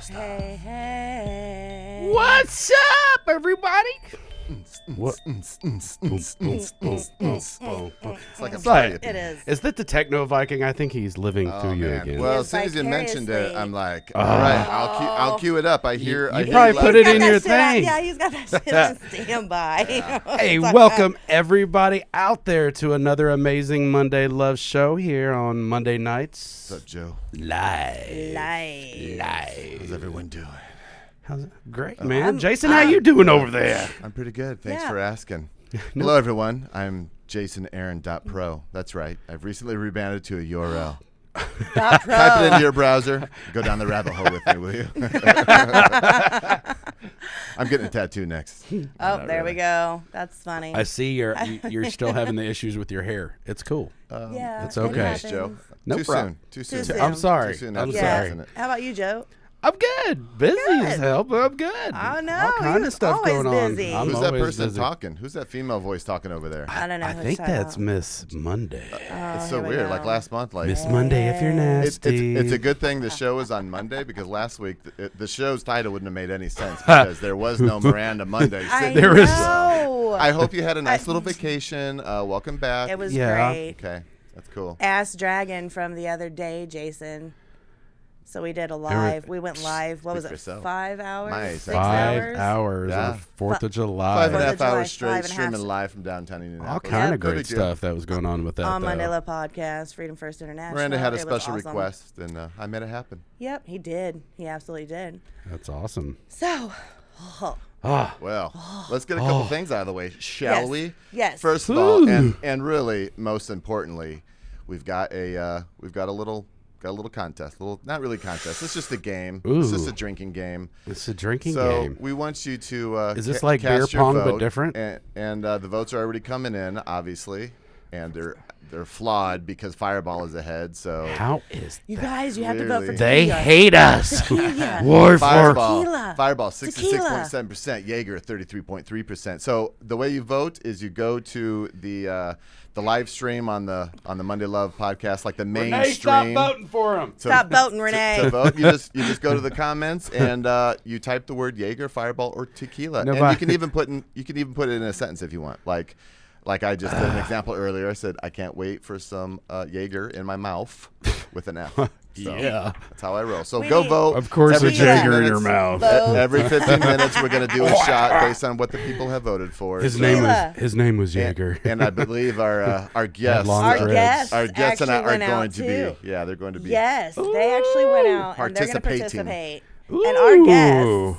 podcast. Hey. What's up, everybody? What? It's like a like, It is. Is that the Techno Viking? I think he's living through you again. Well, as soon as you mentioned it, Vicariously. I'm like, all right, I'll cue it up. I hear. You probably like- put it in Got your that shit on- thing. Yeah, he's got that shit on standby. Hey, welcome everybody out there to another amazing Monday Love show here on Monday nights. What's up, Joe? Live. How's everyone doing? How's it? Great, man. Jason, how you doing over there? I'm pretty good. Thanks Yeah. for asking. Hello, everyone. I'm JasonAaron.pro. That's right. I've recently rebranded to a URL. Type it into your browser. Go down the rabbit hole with me, will you? I'm getting a tattoo next. Oh, there we go. That's funny. I see you're still having the issues with your hair. It's cool. Yeah, it's okay. happens. Joe. No Too problem. soon. Too soon. soon. I'm sorry. Too soon I'm after Yeah. sorry. isn't it? How about you, Joe? I'm good. Busy as hell, but I'm good. Oh, no, All kind you're of stuff always going on. busy. I'm Who's that always person busy. talking? Who's that female voice talking over there? I don't know. I who think it's that's about. Miss Monday. It's so here we weird. go. Like last month, like Miss Monday, if you're nasty. it's a good thing the show is on Monday because last week the show's title wouldn't have made any sense because there was no Miranda Monday. I sitting There here. is- know. I hope you had a nice little vacation. Welcome back. It was Yeah. great. Okay, that's cool. Ass Dragon from the other day, Jason. So we did a live. We went live. What was for it? yourself. 5 hours? Nice. 6 5 hours? hours Yeah. on 4th of July. 5.5 Fourth of July, hours straight 5.5. streaming live from downtown Indianapolis. All kind No of great big deal. stuff that was going on with that. On though. Monday Love Podcast, Freedom First International. Miranda had a It was special awesome. request, and I made it happen. Yep, he did. He absolutely did. That's awesome. So, Well, let's get a couple things out of the way, shall Yes. we? Yes. First of all, and really most importantly, we've got a little contest. Not really contest. It's just a game. It's just Ooh. a drinking game. It's a drinking So game. we want you to. Is this like beer cast your pong, but vote, different? And the votes are already coming in, obviously, and they're flawed because Fireball is ahead. So How is you guys, you have to vote for Clearly. they tequila. hate us? Tequila. War for Tequila. Fireball, Tequila. 66.7%. Jaeger, 33.3%. So the way you vote is you go to the live stream on the Monday Love podcast, like the main Renee, stop stream. voting for him. So Stop voting, Renee. To vote, you just go to the comments and you type the word Jaeger, Fireball, or tequila, and Nobody- you can even put it in a sentence if you want. Like I just did an example earlier. I said I can't wait for some Jaeger in my mouth with an F. So Yeah. that's how I roll. So We go need- vote. Of course, Every a 15 Jaeger in your minutes- mouth. Vote. Every 15 minutes, we're going to do a shot based on what the people have voted for. His So- name Tequila. was Jaeger. and I believe our guests, long Our threads. guests, our guests and I actually are went going out to too. be. Yeah, they're going to be. Yes, they actually went out and they're going to Participating. participate. And our guests, Ooh.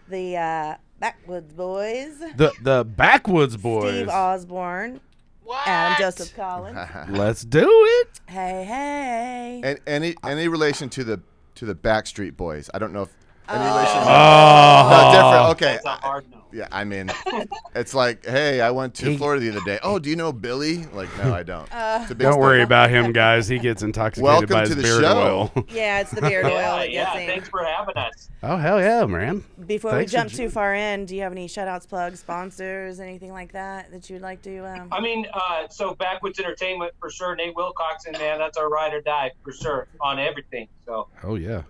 the Bakwudz Boyz, The Bakwudz Boyz. Steve Osborne, Adam Joseph Collins. Let's do it. Hey. And any relation to the Backstreet Boys? I don't know if any relation. Oh. No, different. Okay. That's a hard no. Yeah, I mean, it's like, hey, I went to Florida the other day. Oh, do you know Billy? Like, no, I don't. It's a big Don't worry story. about him, guys. He gets intoxicated Welcome by his to the beard show. oil. Yeah, it's the beard oil that gets him. Thanks for having us. Oh, hell yeah, man. Before Thanks we for jump too far in, do you have any shout-outs, plugs, sponsors, anything like that you'd like to? I mean, so Bakwudz Entertainment for sure. Nate Wilcoxon, man, that's our ride or die for sure on everything. So Oh, yeah.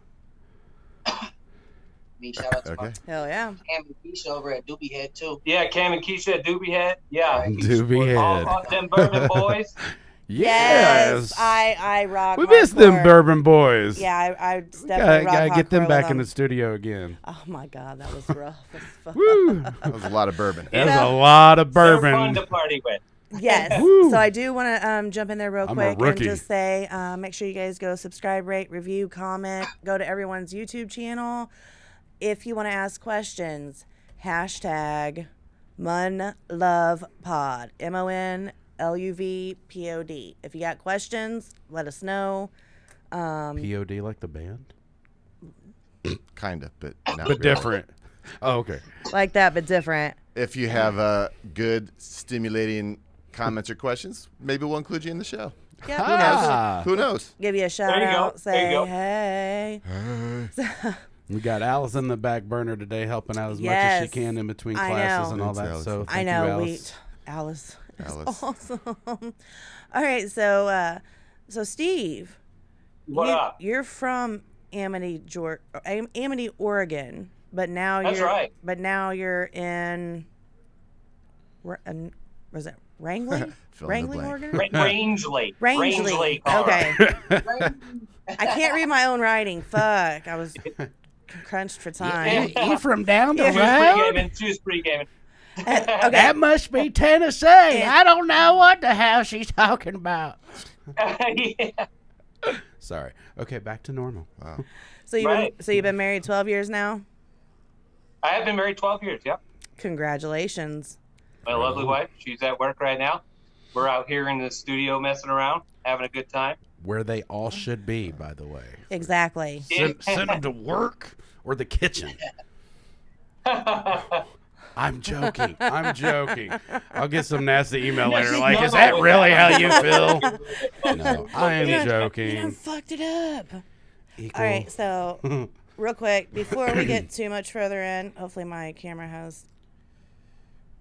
Me shout out to Okay. Hell yeah. Cam and Keisha over at Doobie Head too. yeah, Cam and Keisha at Doobie Head. Yeah, Doobie all Head. them Bourbon Boys. Yes. I rock. We miss them hardcore. Bourbon Boys. Yeah, I definitely Gotta rock get them hardcore back with in the them. studio again. Oh my God, that was rough. as fuck. Woo. That was a lot of bourbon. That's a lot of They're fun bourbon. to party with. Yes. Woo. So I do want to jump in there real I'm a quick and rookie. just say, make sure you guys go subscribe, rate, review, comment, go to everyone's YouTube channel. If you want to ask questions, hashtag MonLovePod, MonLuvPod. If you got questions, let us know. POD like the band? Kind of, but not But really. different. Oh, okay. Like that, but different. If you have good, stimulating comments or questions, maybe we'll include you in the show. Yep. Ah. Who knows? Give you a shout There you go. out. There you Say go. hey. We got Alice in the back burner today, helping out as much as Yes. she can in between I classes know. and all Thanks, that. Alice. So I thank know. you, Alice. Alice is Alice. awesome. All right, so Steve, What up? you're from Amity, Oregon, but now That's right. But now you're in. Was it Wrangling? Fill in the Wrangling, blank. Oregon. Rangeley. Rangeley. Colorado. Okay. I can't read my own writing. Fuck. I was crunched for time. You from down the She was pre-gaming. Okay. That must be Tennessee. I don't know what the hell she's talking about. Yeah. Sorry. Okay, back to normal. Wow. So you've been married 12 years now? I have been married 12 years, yep. Congratulations. My lovely wife, she's at work right now. We're out here in the studio messing around, having a good time. Where they all should be, by the way. Exactly. Send them to work or the kitchen. I'm joking. I'll get some nasty email later. Like, is that really how you feel? No, I am joking. You fucked it up. Equal. All right, so real quick, before we get too much further in, hopefully my camera has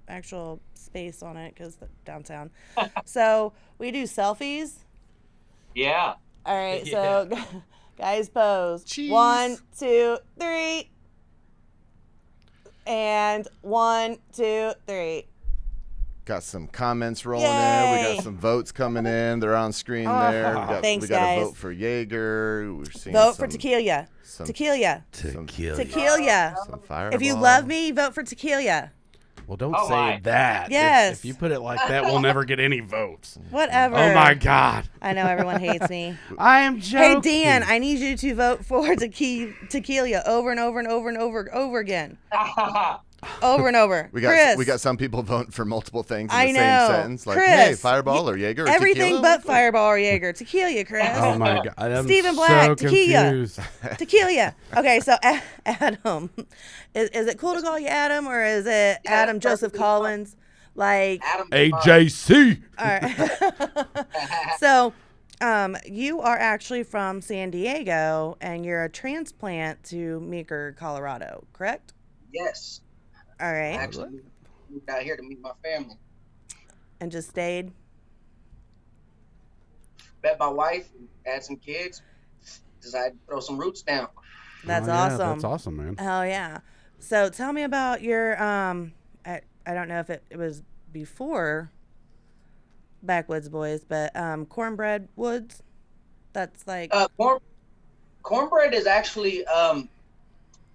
actual space on it because downtown. So we do selfies. Yeah. All right, so guys pose. Cheese. 1, 2, 3. And 1, 2, 3. Got some comments rolling in. Yay. We got some votes coming in. They're on screen there. Thanks, we got guys. a vote for Jaeger. We're seeing Vote for tequila. some- Tequila. Tequila. Tequila. Some Fireball. If you love me, vote for tequila. Well, don't Oh, say my. that. Yes. If you put it like that, we'll never get any votes. Whatever. Oh, my God. I know everyone hates me. I am Hey, joking. Dan, I need you to vote for tequila over and over and over and over again. Over and over. We Chris. got some people voting for multiple things in I the know. same sentence. Like, Chris, hey, Fireball or Jaeger or Everything tequila? but Fireball or Jaeger. Tequila, Chris. Oh, my God. I'm Stephen Black, so tequila. confused. Tequila. Okay, so Adam. Is it cool to call you Adam or is it Yeah, Adam Joseph perfectly Collins? Like, Adam AJC. all right. So, you are actually from San Diego and you're a transplant to Meeker, Colorado, correct? Yes. All I right. actually moved out here to meet my family. And just stayed. Met my wife, had some kids, decided to throw some roots down. That's Oh, yeah, awesome. That's awesome, man. Hell yeah. So tell me about your I don't know if it was before Bakwudz Boyz, but Cornbread Woods. That's like Cornbread is actually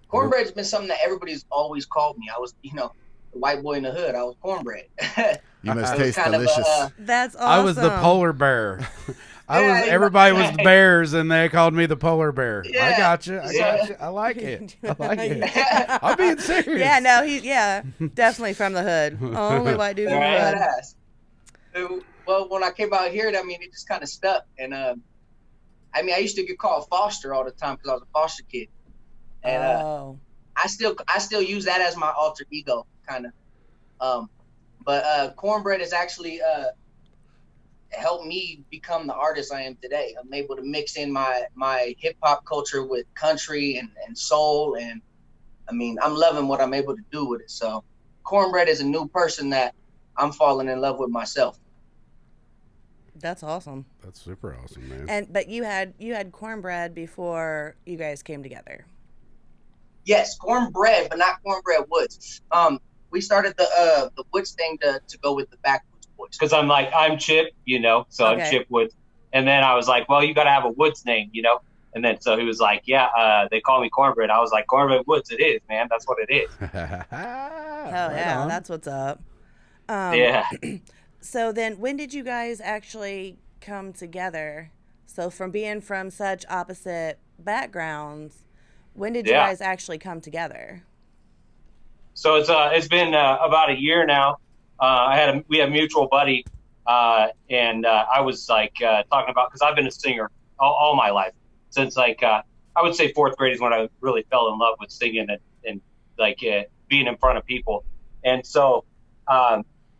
cornbread's been something that everybody's always called me. I was, the white boy in the hood. I was cornbread. You must It was taste kind of delicious. that's awesome. I was the polar bear. Everybody was the bears, and they called me the polar bear. I Yeah. got you. I like it. I'm being serious. Yeah, no, definitely from the hood. Only white dude from the hood. Badass. Well, when I came out here, it just kind of stuck. And I used to get called Foster all the time because I was a foster kid. And I still use that as my alter ego, kind of. But Cornbread has actually helped me become the artist I am today. I'm able to mix in my hip hop culture with country and soul, and I'm loving what I'm able to do with it. So Cornbread is a new person that I'm falling in love with myself. That's awesome. That's super awesome, man. But you had Cornbread before you guys came together. Yes, Cornbread, but not Cornbread Woods. We started the Woods thing to go with the Bakwudz Boyz. Because I'm Chip, so Okay. I'm Chip Woods. And then I was like, well, you got to have a Woods name, And then so he was like, yeah, they call me Cornbread. I was like, Cornbread Woods, it is, man. That's what it is. Hell yeah, that's what's up. Yeah. So then when did you guys actually come together? So from being from such opposite backgrounds, when did you Yeah. guys actually come together? So it's been about a year now. We had a mutual buddy, and I was talking about, because I've been a singer all my life since I would say fourth grade is when I really fell in love with singing and being in front of people. And so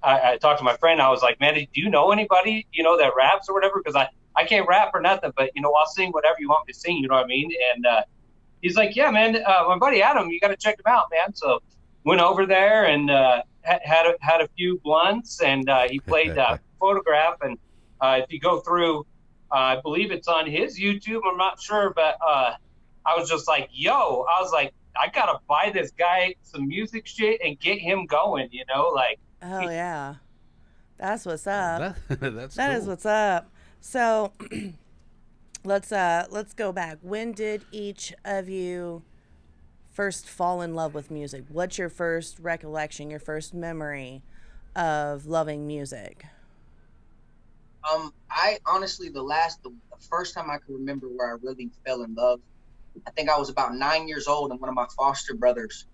I talked to my friend. I was like, man, do you know anybody that raps or whatever? Because I can't rap or nothing, but I'll sing whatever you want me to sing. You know what I mean? And he's like, yeah, man, my buddy Adam, you got to check him out, man. So went over there and had a few blunts, and he played Photograph. And if you go through, I believe it's on his YouTube. I'm not sure, but I was just like, yo, I was like, I gotta buy this guy some music shit and get him going, you know, like. Oh yeah, that's what's up. That's That cool. is what's up. So let's go back. When did each of you first fall in love with music? What's your first recollection, your first memory of loving music? I honestly, the first time I can remember where I really fell in love, I think I was about 9 years old, and one of my foster brothers,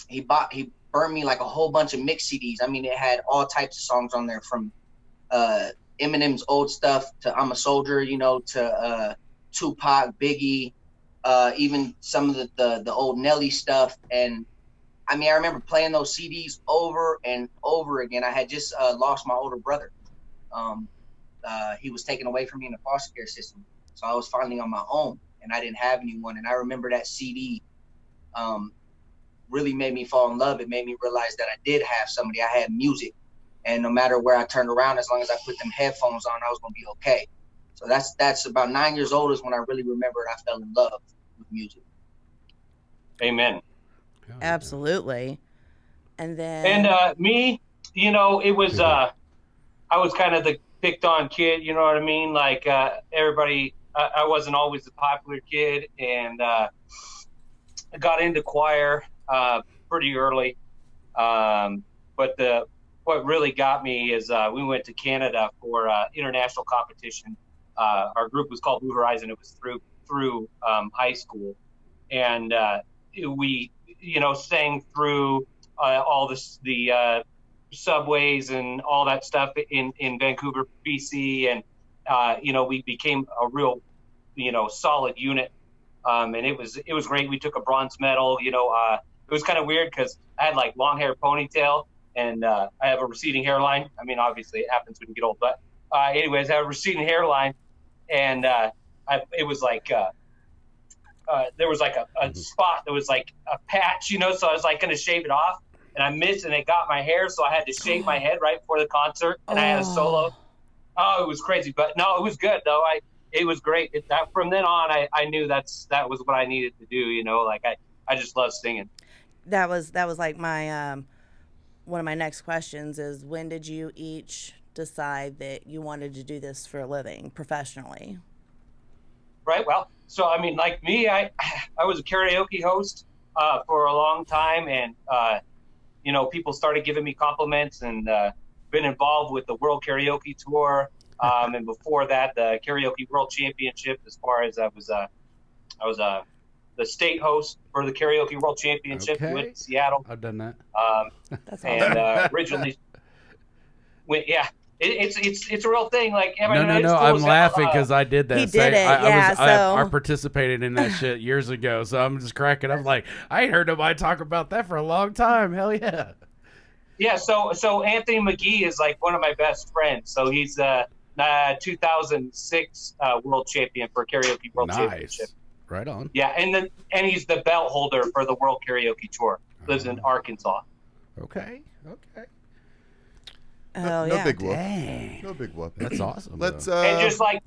he burned me like a whole bunch of mix CDs. I mean, it had all types of songs on there, from Eminem's old stuff to I'm a Soldier, you know, to Tupac, Biggie, even some of the old Nelly stuff. And I mean, I remember playing those CDs over and over again. I had just lost my older brother. He was taken away from me in the foster care system. So I was finally on my own, and I didn't have anyone. And I remember that CD really made me fall in love. It made me realize that I did have somebody. I had music. And no matter where I turned around, as long as I put them headphones on, I was going to be okay. So that's about 9 years old is when I really remembered I fell in love with music. Amen. Absolutely. And then. And me, you know, it was, I was kind of the picked on kid, you know what I mean? Like everybody, I wasn't always the popular kid, and I got into choir pretty early. But what really got me is we went to Canada for international competition. Our group was called Blue Horizon. It was through high school, and we, you know, sang through all the subways and all that stuff in Vancouver, BC, and you know, we became a real, you know, solid unit, and it was great. We took a bronze medal. You know, it was kind of weird because I had like long hair, ponytail, and I have a receding hairline. I mean, obviously it happens when you get old, but anyways, I have a receding hairline, and it was like there was like a spot that was like a patch, you know, so I was like going to shave it off, and I missed, and it got my hair, so I had to shave my head right before the concert, and I had a solo. Oh, it was crazy, but no, it was good though. It was great. From then on, I knew that was what I needed to do, you know, like I just love singing. That was like my one of my next questions is, when did you each decide that you wanted to do this for a living professionally? Right. Well, so I mean, like me, I was a karaoke host for a long time, and you know, people started giving me compliments, and been involved with the World Karaoke Tour, and before that, the Karaoke World Championship. As far as I was the state host for the Karaoke World Championship. Okay. We went to Seattle. I've done that. That's and awesome. Originally, yeah. It's a real thing. Like, No. I'm laughing because I did that. He did it. Yeah. I participated in that shit years ago, so I'm just cracking up. Like, I ain't heard nobody talk about that for a long time. Hell yeah. Yeah. So Anthony McGee is like one of my best friends. So he's 2006 world champion for Karaoke World Championship. Right on. Yeah, and he's the belt holder for the World Karaoke Tour. Lives in Arkansas. Okay. Oh, no yeah. big whoop. Dang. No big whoop. That's awesome. Let's and just like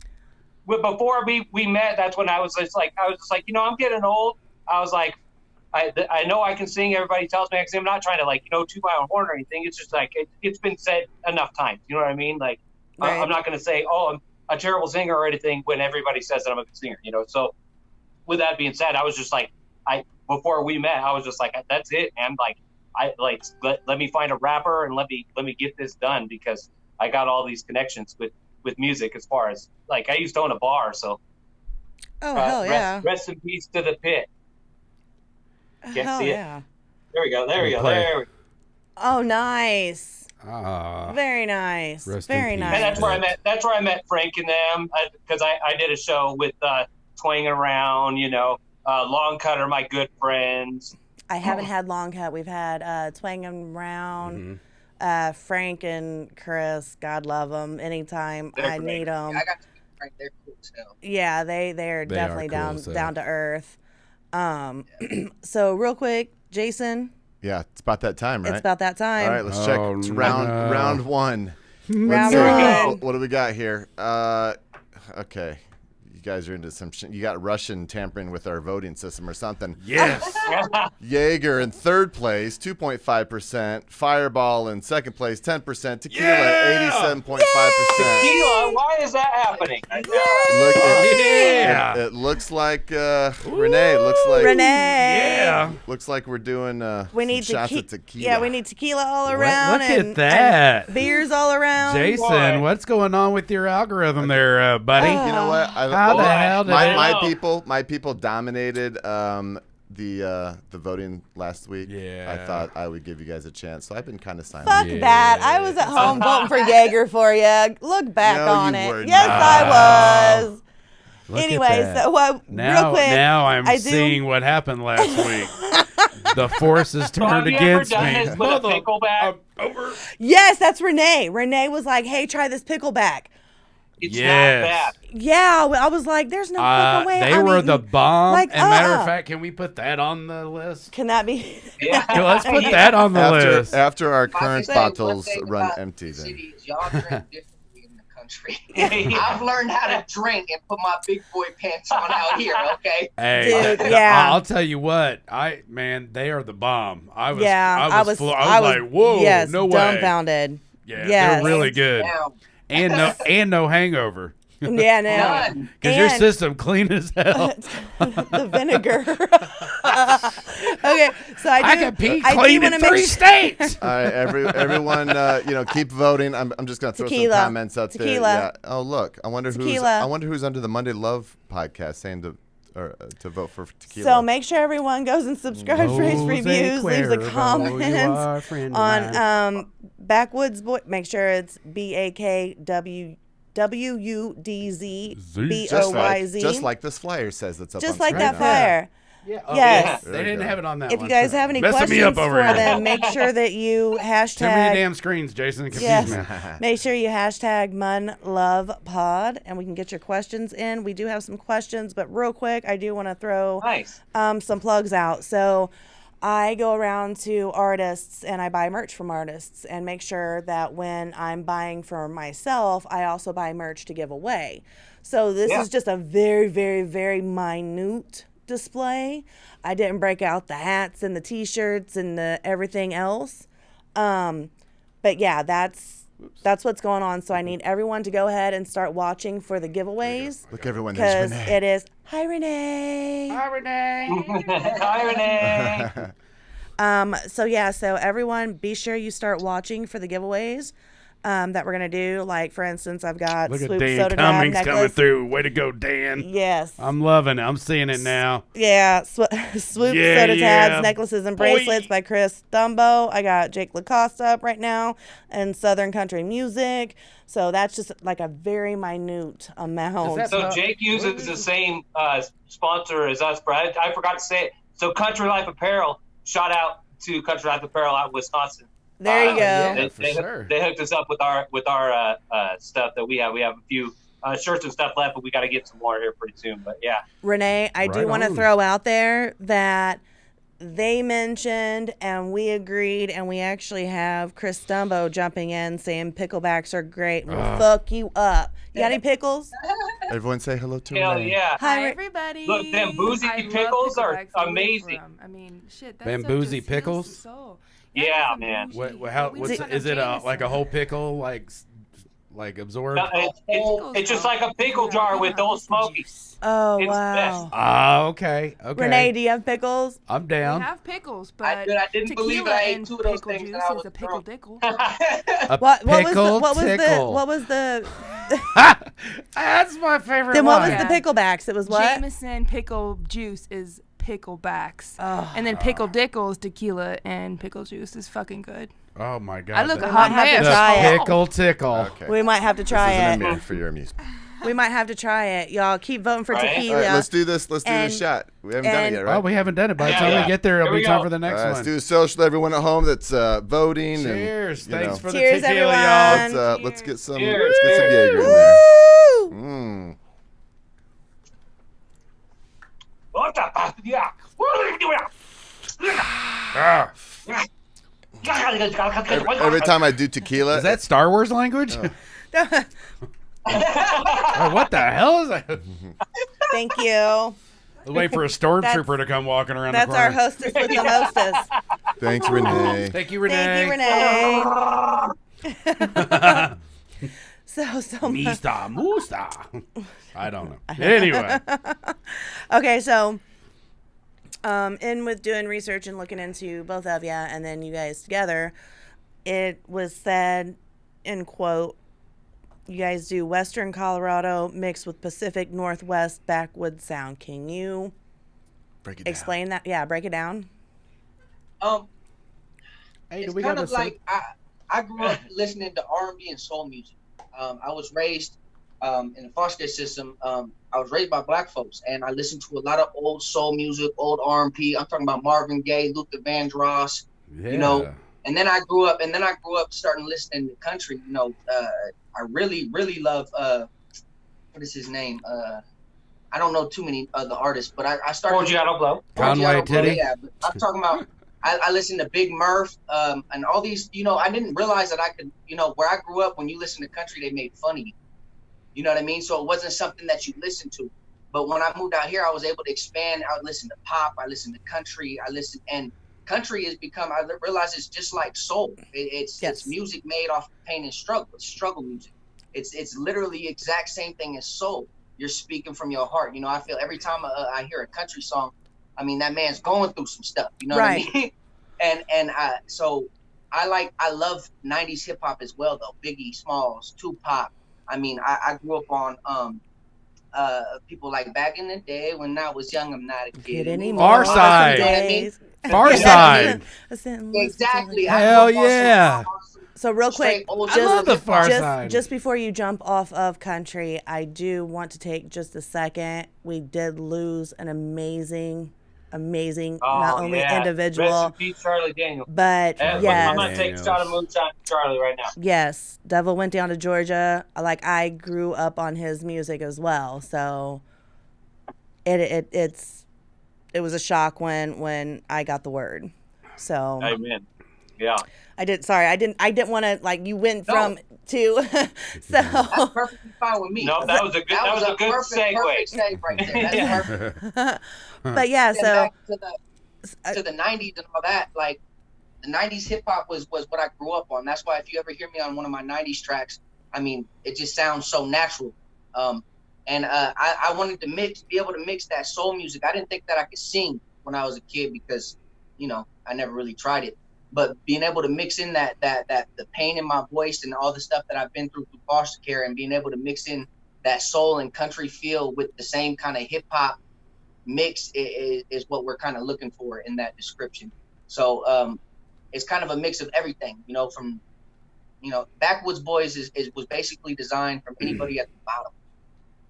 before we met, that's when I was just like, you know, I'm getting old. I was like, I know I can sing. Everybody tells me I can sing. I'm not trying to, like, you know, toot my own horn or anything. It's just like it's been said enough times. You know what I mean? Like, Right. I'm not going to say, oh, I'm a terrible singer or anything when everybody says that I'm a good singer. You know, so. With that being said, I was just like, before we met, I was just like, that's it, man. Like, let me find a rapper and let me get this done, because I got all these connections with music. As far as, like, I used to own a bar, so. Oh, hell yeah. Rest in peace to the Pit. Can't Hell see it. yeah. There we go. Oh, nice. Ah. Very nice. Rest in Very peace. nice. And that's where I met Frank and them, because I did a show with Twanging Around, you know, Long Cut are my good friends. I haven't had Long Cut. We've had Twanging Around, Frank and Chris. God love them. Anytime I need them. I got to be right there. Cool as hell. Yeah, they're definitely cool as hell. down to earth. So real quick, Jason. Yeah, it's about that time, right? It's about that time. All right, let's check. It's round one. Round Let's see. one. What do we got here? Okay. guys are into some you got Russian tampering with our voting system or something. Yes. Jaeger in third place, 2.5%. Fireball in second place, 10%. Tequila, Yeah! 87.5%. Tequila, why is that happening? It looks like Renee. Looks like we're doing we need some shots of tequila. Yeah, we need tequila all around. Look at that. And beers all around. Jason, what's going on with your algorithm there, buddy? You know what? How the hell did my people dominated the voting last week. Yeah. I thought I would give you guys a chance, so I've been kind of silent. Fuck that. I was at home voting for Jaeger for you. Look back No, on you it. were Yes, not. I was. Look at Anyway, that. so real quick. Now I'm I do- seeing what happened last week. The forces turned Have you ever against done me. this with a pickleback? Yes, that's Renee. Renee was like, "Hey, try this pickleback." It's Yes. not bad. Yeah, I was like, "There's no fucking way." They I'm were eating- the bomb. Like, and matter of fact, can we put that on the list? Can that be? Yeah. Yeah, let's put that on the list. After our I current can say one bottles thing run about empty, the then. city is y'all drink differently in the country. Yeah. I've learned how to drink and put my big boy pants on out here, okay? Hey, Dude, yeah. I'll tell you what. They are the bomb. I was was like, whoa, yes, no way. dumbfounded. Yeah, Yes. they're really good. Now, And no hangover. Yeah, no. none. Because your And- system clean as hell. The vinegar. Okay, so I can pee I do clean wanna in make 3 sure- states. All right, everyone, keep voting. I'm just gonna throw Tequila. some comments up there. Tequila. Yeah. Oh, look, I wonder Tequila. who's under the Monday Love podcast saying to vote for tequila. So make sure everyone goes and subscribes, rates, reviews, leaves a comment on Bakwudz Boyz. Make sure it's BAKWUDZ just like this flyer says that's up Just on like screen that now. flyer. Yeah. Yes. They didn't have it on that If one. you guys have any Messing me questions up over for here. them, make sure that you Too many hashtag. damn screens, Jason. Confuse Yes. me. Make sure you hashtag MunLovePod and we can get your questions in. We do have some questions, but real quick, I do want to throw Nice. some plugs out. So I go around to artists and I buy merch from artists and make sure that when I'm buying for myself, I also buy merch to give away. So this is just a very, very, very minute display. I didn't break out the hats and the t-shirts and the everything else. But yeah, that's what's going on. So I need everyone to go ahead and start watching for the giveaways. Look, everyone, there's Because Renee. it is, hi Renee. Hi, Renee. Hi, Renee. So everyone be sure you start watching for the giveaways that we're going to do. Like, for instance, I've got Look at Swoop Dan Soda Dab Cummings necklace. coming through. Way to go, Dan. Yes. I'm loving it. I'm seeing it now. Yeah, Swoop Yeah, Soda yeah. Tabs, necklaces and bracelets by Chris Dumbo. I got Jake LaCoste up right now and Southern Country Music. So that's just like a very minute amount. So Jake uses the same sponsor as us, Brad. I forgot to say it. So Country Life Apparel, shout out to Country Life Apparel out in Wisconsin. There you go. Yeah, for sure. They hooked us up with our stuff that we have. We have a few shirts and stuff left, but we got to get some more here pretty soon. But yeah, Renee, I do Right want to on. throw out there that they mentioned and we agreed, and we actually have Chris Dumbo jumping in saying picklebacks are great. We'll fuck you up. You got any pickles? Everyone say hello to hell Renee. yeah. Hi, everybody. Look, them boozy I love pickles are picklebacks. I live amazing. for 'em. I mean, shit. That Them stuff boozy just heals pickles? the soul. Yeah, That is man. some bougie- What's we is took it like a Jameson. whole pickle like absorbed? No, it's just like a pickle jar with Old Smoky. Oh, It's wow. Ah, okay. Renee, do you have pickles? I'm We down. have pickles, but I didn't believe tequila I ate and 2 of those pickle things juice and I is was a pickle drunk. dickle. A What was pickle the tickle. what was the That's my favorite then what one. was the picklebacks? It was what? Jameson pickle juice is picklebacks. Oh. And then pickle dickle is tequila and pickle juice is fucking good. Oh my god. I look the- a hot might have to mess. try it. Pickle tickle. Okay. We might have to try This it. isn't a mirror for your amusement. We might have to try it. Y'all keep voting for Right. tequila. All right, let's do this. Let's do And- this shot. We haven't done it and- yet, Oh, right? we haven't done it. By the Yeah, time yeah. we get there, it'll Here be we time go. for the next Let's one. do a social. Everyone at home that's voting. Cheers. And, you Thanks know, for the Cheers, tequila, everyone. y'all. let's get some. Cheers. Let's get some Jaeger in there. Woo! Mm. What the? Yeah. Ah. Every time I do tequila, Is that Star Wars language? Oh, what the hell is that? Thank you. Let's wait for a stormtrooper to come walking around the That's corner. our hostess with the mostest. Thanks, Renee. Thank you, Renee. Thank you, Renee. So Mista, Musta. I don't know. Anyway. Okay, so in with doing research and looking into both of you and then you guys together, it was said, in quote, you guys do Western Colorado mixed with Pacific Northwest backwoods sound. Can you explain that? Yeah, break it down. It's kind of like I grew up listening to R&B and soul music. I was raised in the foster care system. I was raised by black folks, and I listened to a lot of old soul music, old R&B. I'm talking about Marvin Gaye, Luther Vandross, you know. And then I grew up starting listening to country. You know, I really love what is his name? I don't know too many of the artists, but I started. Forgiato Blow. Conway Titty. Yeah, but I'm talking about. I listened to Big Murph and all these. You know, I didn't realize that I could. You know, where I grew up, when you listen to country, they made fun of you. You know what I mean? So it wasn't something that you listened to. But when I moved out here, I was able to expand. I would listen to pop. I listened to country. And country has become, I realize it's just like soul. It's music made off of pain and struggle. It's struggle music. It's literally the exact same thing as soul. You're speaking from your heart. You know, I feel every time I hear a country song, I mean, that man's going through some stuff. You know what I mean? So I love 90s hip hop as well, though. Biggie, Smalls, Tupac. I mean, I grew up on people like back in the day when I was young. I'm not a kid anymore. Far Side. You know what I mean? Far Side. Exactly. Hell yeah. So real quick, I love the Far Side. Just before you jump off of country, I do want to take just a second. We did lose an amazing, not only individual, Rest in peace, Charlie Daniel. but yes, I'm gonna take a shot of moonshine to Charlie right now. Yes, Devil went down to Georgia. Like, I grew up on his music as well, so it was a shock when I got the word. So Amen. Yeah. I didn't want to, like, you went from to so that's perfectly fine with me. No, that was a good segue. Perfect segue right there. That's perfect. But yeah, so back to the 90s and all that, like the 90s hip hop was what I grew up on. That's why if you ever hear me on one of my 90s tracks, I mean, it just sounds so natural. And I wanted to be able to mix that soul music. I didn't think that I could sing when I was a kid because, you know, I never really tried it. But being able to mix in that the pain in my voice and all the stuff that I've been through foster care, and being able to mix in that soul and country feel with the same kind of hip hop mix is what we're kind of looking for in that description. So it's kind of a mix of everything, you know, from, you know, Bakwudz Boyz was basically designed from anybody at the bottom.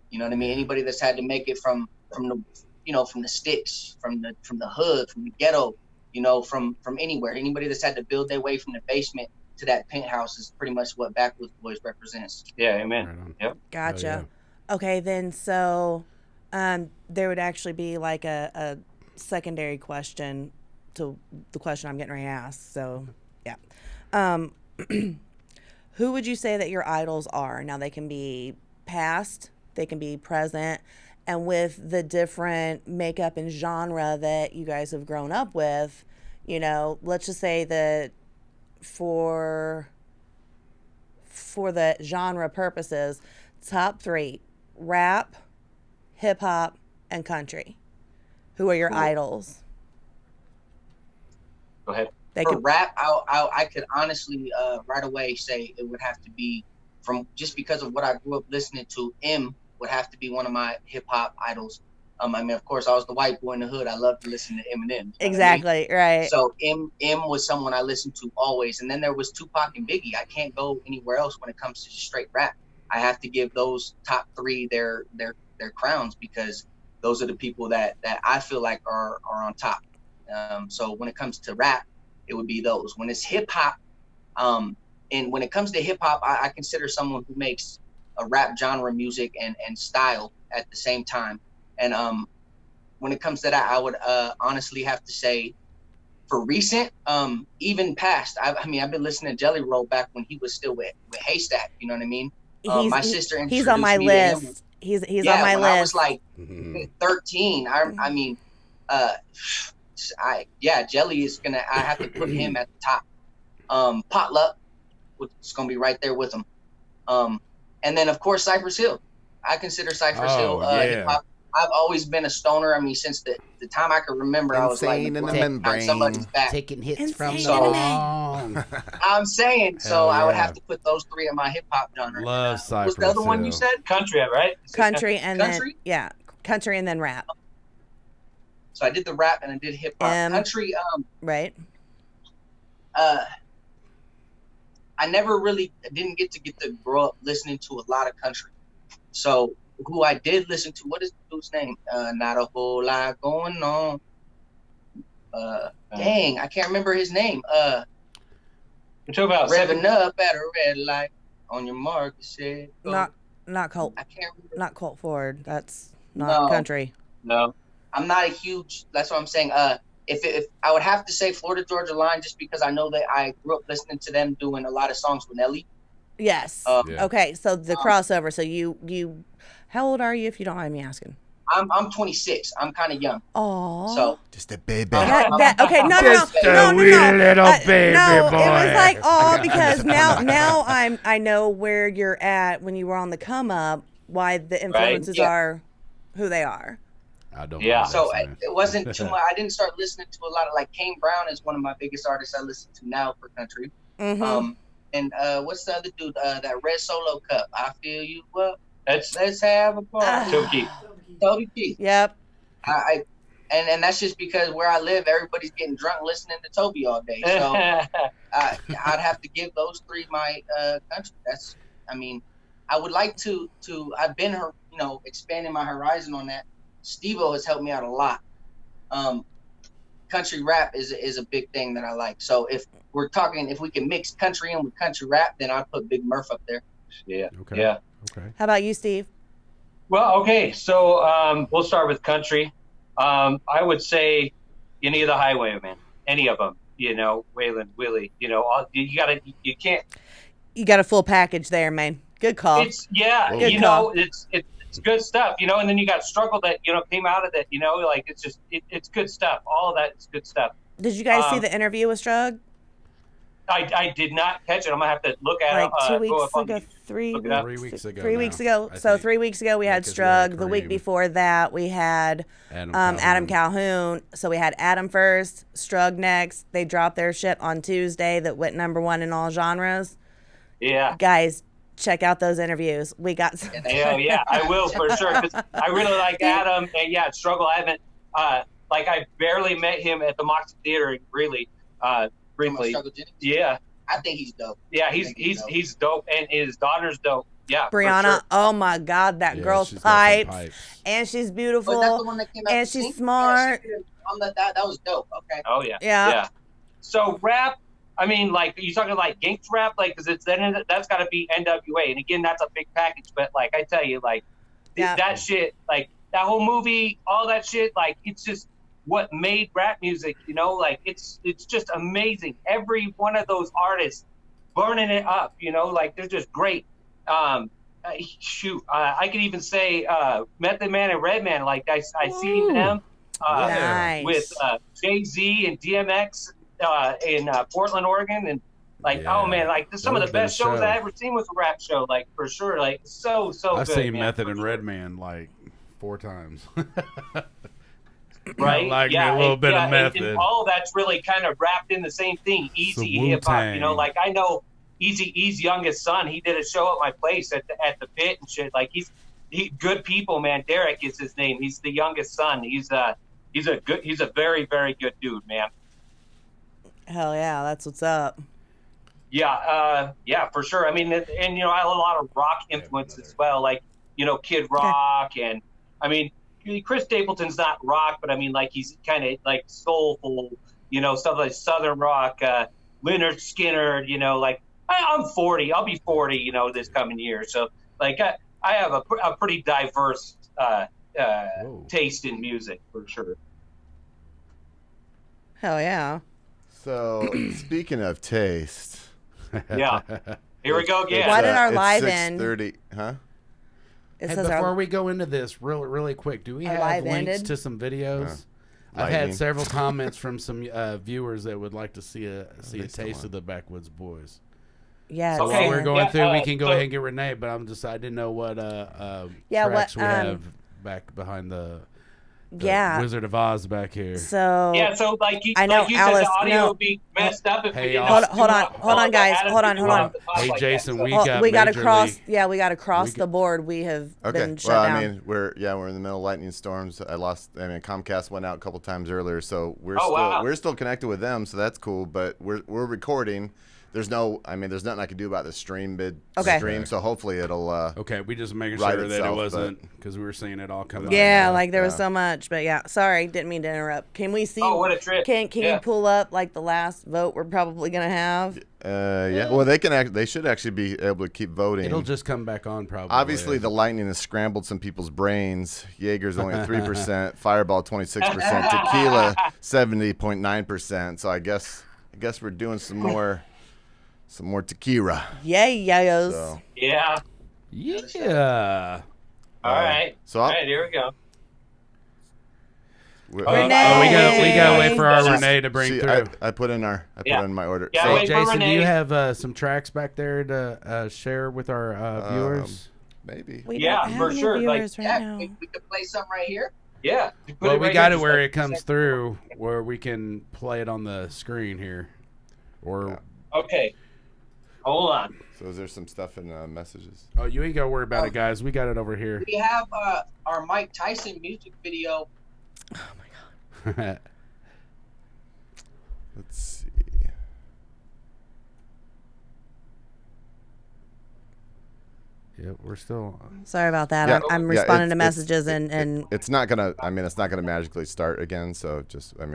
You know what I mean? Anybody that's had to make it from the, you know, from the sticks, from the hood, from the ghetto, you know, from anywhere. Anybody that's had to build their way from the basement to that penthouse is pretty much what Bakwudz Boyz represents. Yeah, amen. Yep. Gotcha. Yeah. Okay, then so there would actually be like a secondary question to the question I'm getting ready to ask. So yeah. Who would you say that your idols are? Now, they can be past, they can be present, and with the different makeup and genre that you guys have grown up with, you know, let's just say that for the genre purposes, top 3: rap, hip hop, and country. Who are your idols? Go ahead. For rap, I could honestly right away say it would have to be, from just because of what I grew up listening to, would have to be one of my hip hop idols. I mean, of course, I was the white boy in the hood. I loved to listen to Eminem. Exactly, right. So M was someone I listened to always. And then there was Tupac and Biggie. I can't go anywhere else when it comes to straight rap. I have to give those top 3 their crowns, because those are the people that I feel like are on top. So when it comes to rap, it would be those. When it's hip hop, and when it comes to hip hop, I consider someone who makes a rap genre music and style at the same time. And when it comes to that, I would honestly have to say, for recent, even past, I mean, I've been listening to Jelly Roll back when he was still with Haystack. You know what I mean? My sister, he's on my list. He's yeah, on my when list. I was like 13, I mean, Jelly is gonna. I have to put him at the top. Potluck, it's gonna be right there with him. And then of course Cypress Hill. I consider Cypress Hill hip hop. I've always been a stoner. I mean, since the time I can remember, I was like, Insane in the membrane. Somebody's back. Taking hits from the So- song. I'm saying, so Hell I would yeah. have to put those three in my hip hop genre. Love What's Cypress the other one you Hill. said? Country, right? Country and Country? then country and then rap. So I did the rap and I did hip hop. Country, Right. I never really didn't get to grow up listening to a lot of country. So who I did listen to, what is the dude's name? Not a whole lot going on. Dang, I can't remember his name. You're talking about Revving up at a red light on your mark, you said. Not Colt. I can't remember. Not Colt Ford. That's not country. No. I'm not a huge. That's what I'm saying. If I would have to say Florida Georgia Line, just because I know that I grew up listening to them doing a lot of songs with Nelly. Yes. Yeah. Okay. So the crossover. So you, how old are you? If you don't mind me asking. I'm 26. I'm kind of young. Oh. So Just a baby. Okay, no. wee little baby no, boy. it was like, oh, because now I know where you're at when you were on the come up, why the influences are who they are. I don't. Yeah. know So that, man. it wasn't too much. I didn't start listening to a lot of, like, Kane Brown is one of my biggest artists I listen to now for country. Mm-hmm. And what's the other dude? That Red Solo Cup. I feel you up. That's Let's have a party. Toki. Toby Keith. Yep. And that's just because where I live, everybody's getting drunk listening to Toby all day. So I'd have to give those three my country. That's, I mean, I would like to. I've been, expanding my horizon on that. Steve-O has helped me out a lot. Country rap is a big thing that I like. So if we're talking, if we can mix country in with country rap, then I'd put Big Murph up there. Yeah. Okay. Yeah. Okay. How about you, Steve? Well, okay. So we'll start with country. I would say any of the Highwaymen, any of them. Waylon, Willie. You can't. You got a full package there, man. Good call. It's Good call. It's good stuff, and then you got Struggle that came out of that, like it's good stuff. All of that is good stuff. Did you guys see the interview with Strug? I did not catch it. I'm gonna have to look at Like it. 2 weeks ago, 3 Look it up. 3 weeks ago. 3 now, weeks ago. I So think. 3 weeks ago we had Because we had Strug. The week Kareem. before that we had Adam Calhoun. So we had Adam first, Strug next. They dropped their shit on Tuesday that went #1 in all genres. Yeah. Guys, check out those interviews. We got some. Yeah, I will for sure because I really like Adam and Struggle. I haven't I barely met him at the Moxie Theater really briefly. Struggle Jennings? Yeah. I think he's dope. Yeah, he's dope and his daughter's dope. Yeah. for Brianna, sure. oh my God, that Yeah, girl's she's got some pipes. And she's beautiful. Was that the one that came out and to she's sing? smart. Yeah, that was dope. Okay. Oh yeah. Yeah. So rap, I mean, like, you talking like gangsta rap, like, because that's got to be NWA, and again, that's a big package. But like I tell you, like that shit, like that whole movie, all that shit, like it's just what made rap music. Like it's just amazing. Every one of those artists burning it up. Like they're just great. I could even say Method Man and Redman. Like I seen them Nice. with Jay-Z and DMX in Portland, Oregon, and oh man, like some of the best shows I ever seen was a rap show, like for sure, like so I've good. seen man, Method for and sure. Redman like 4 times. Right? Like me a little bit of Method. And all of that's really kind of wrapped in the same thing. Easy Some hip hop, Wu-Tang. Like I know Eazy-E's youngest son. He did a show at my place at the pit and shit. Like he's good people, man. Derek is his name. He's the youngest son. He's a very, very good dude, man. Hell yeah, that's what's up. Yeah, for sure. I mean, and I have a lot of rock influence as well, like Kid Rock, and I mean Chris Stapleton's not rock, but I mean like he's kind of like soulful, stuff like Southern rock. Leonard Skinner, like I'm 40. I'll be 40, this coming year. So like I have a pretty diverse taste in music for sure. Hell yeah. So, speaking of taste. Yeah. Here we go again. Why did our it's live end? 6:30, huh? It Hey, says before we go into this, really quick, do we have live links ended? to some videos? I've Lightning. had several comments from some viewers that would like to see a still taste on. of the Backwoods Boys. Yeah. So Okay, while we're going through, we yeah, can go so- ahead and get Renee, but I didn't know what Yeah, tracks what, we have back behind the Yeah. Wizard of Oz back here. So Yeah, so like you, I know, like you Alice, said, the audio no. would be messed up if Hey, we didn't y'all. have Hold on, to, hold on, guys, add hold it on, to hold the on. top Hey, like Jason, that. we oh, got we got to majorly- cross. Yeah, we got to cross got- the board. We have Okay. been shut Well, down. I mean, we're in the middle of lightning storms. Comcast went out a couple times earlier, so we're wow. still connected with them, so that's cool. But we're recording. There's nothing I can do about the stream. So hopefully it'll. Okay, we just making Right sure that it itself, wasn't because we were seeing it all come Yeah, out. like there was Yeah. so much, but yeah, sorry, didn't mean to interrupt. Can we see? Oh, what a trip. Can Yeah. you pull up like the last vote we're probably gonna have? Yeah. Well, they should actually be able to keep voting. It'll just come back on probably. Obviously, the lightning has scrambled some people's brains. Jaeger's only at 3%, Fireball 26%, Tequila 70.9%. So I guess we're doing some more tequila. Yeah. So, Yeah. Yeah. All right. so All I'll- right, here we go. Renee. We gotta wait for our Just- Renee to bring See, through. I put in my order. Yeah, So wait for Jason, do you Renee. have some tracks back there to share with our viewers? maybe. We Yeah, don't have for any sure, like- viewers right Yeah, now. we could play something right here. Yeah. you put Well, it we right got here, it where just it comes through, where we can play it on the screen here. Or Yeah. Okay. Hold on. So is there some stuff in messages? oh, you ain't gotta worry about it, guys. We got it over here. We have our Mike Tyson music video. Let's see. Yep, we're still. Sorry about that. Yeah, I'm yeah, responding to it's- messages and It's not gonna. It's not gonna magically start again. So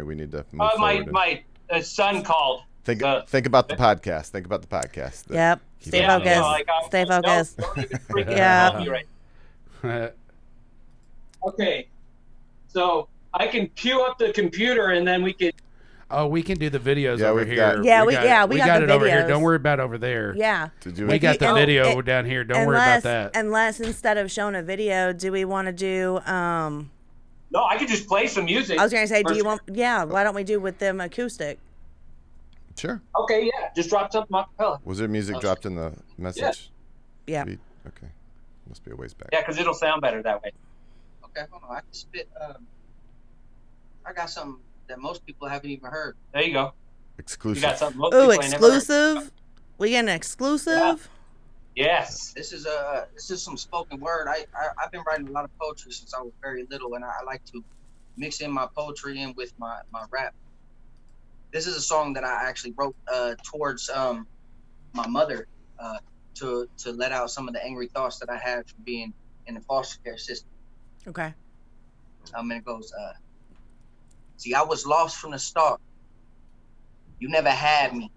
we need to move forward. My son called. Think about the podcast. Think about the podcast. yep. Stay Yeah, focused. I'm- Stay focused. Don't even freaking Yeah. help me right. Okay. So I can queue up the computer and then we can. Oh, we can do the videos Yeah, over we've here. got- Yeah, we got got it the over here. videos. Don't worry about over there. Yeah. Did you? We got the and- video it- down here. Don't worry about that. Unless instead of showing a video, do we want to do? No, I could just play some music. I was gonna say, do you First- want? Yeah. Why don't we do with them acoustic? Sure. Okay, yeah. Just drop something off the Was there music dropped in the message? Yeah. feed? Okay. Must be a ways back. Yeah, because it'll sound better that way. Okay, hold on. I can spit. I got something that most people haven't even heard. There you go. You Exclusive. got something. most Ooh, people ain't never heard. exclusive. We get an exclusive. Yes. This is some spoken word. I've been writing a lot of poetry since I was very little, and I like to mix in my poetry in with my rap. This is a song that I actually wrote towards my mother to let out some of the angry thoughts that I had from being in the foster care system. Okay. And it goes, see, I was lost from the start. You never had me.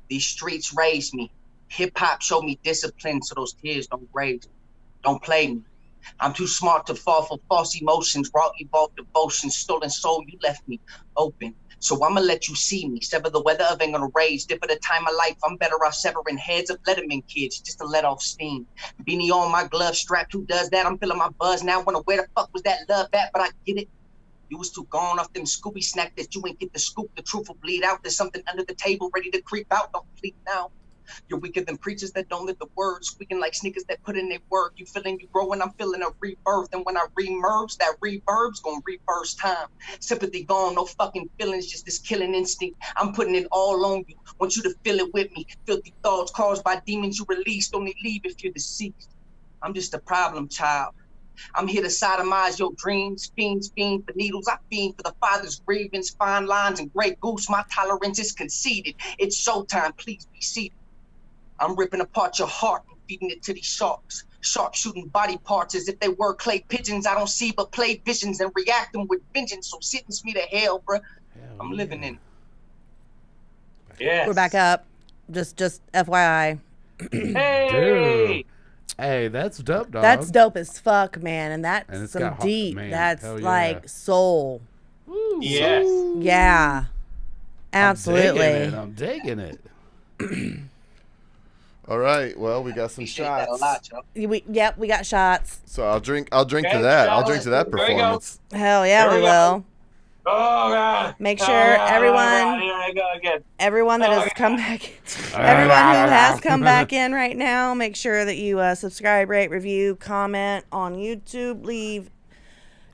These streets raised me. Hip hop showed me discipline so those tears don't raise. Don't play me. I'm too smart to fall for false emotions, raw evolved devotion, stolen soul. You left me open. So I'ma let you see me. Sever the weather of ain't gonna rage. Dip at a time of life. I'm better off severing heads of Letterman kids just to let off steam. Beanie on my glove strapped. Who does that? I'm feeling my buzz now. Wonder where the fuck was that love at? But I get it. You was too gone off them Scooby snack that you ain't get the scoop. The truth will bleed out. There's something under the table ready to creep out. Don't plead now. You're weaker than preachers that don't live the word. Squeaking like sneakers that put in their work. You feeling you growing, I'm feeling a rebirth. And when I remerge, that reverb's gonna reverse time. Sympathy gone, no fucking feelings, just this killing instinct. I'm putting it all on you. Want you to feel it with me. Filthy thoughts caused by demons you released. Only leave if you're deceased. I'm just a problem child. I'm here to sodomize your dreams. Fiends fiend for needles. I fiend for the father's grievance. Fine lines and gray goose. My tolerance is conceded. It's showtime. Please be seated. I'm ripping apart your heart and feeding it to these sharks. Sharp shooting body parts as if they were clay pigeons. I don't see but play visions and react them with vengeance. So sentence me to hell, bruh. I'm living in it. Yes. We're back up. Just FYI. Hey. Hey, that's dope, dog. That's dope as fuck, man. And And that's it's some got deep. man, That's hell yeah. like soul. Woo. Yes. Yeah. Absolutely. I'm digging it. All right. Well, we got some Appreciate that a shots. lot, Joe. We got shots. So I'll drink to Okay, that. I'll drink shots. to that There we go. performance. Hell yeah, There we we go. will. Oh God! Make Oh, sure God, everyone- God, here I go again. Everyone that Oh, has yeah. come back, everyone who has come back in right now, make sure that you subscribe, rate, review, comment on YouTube, leave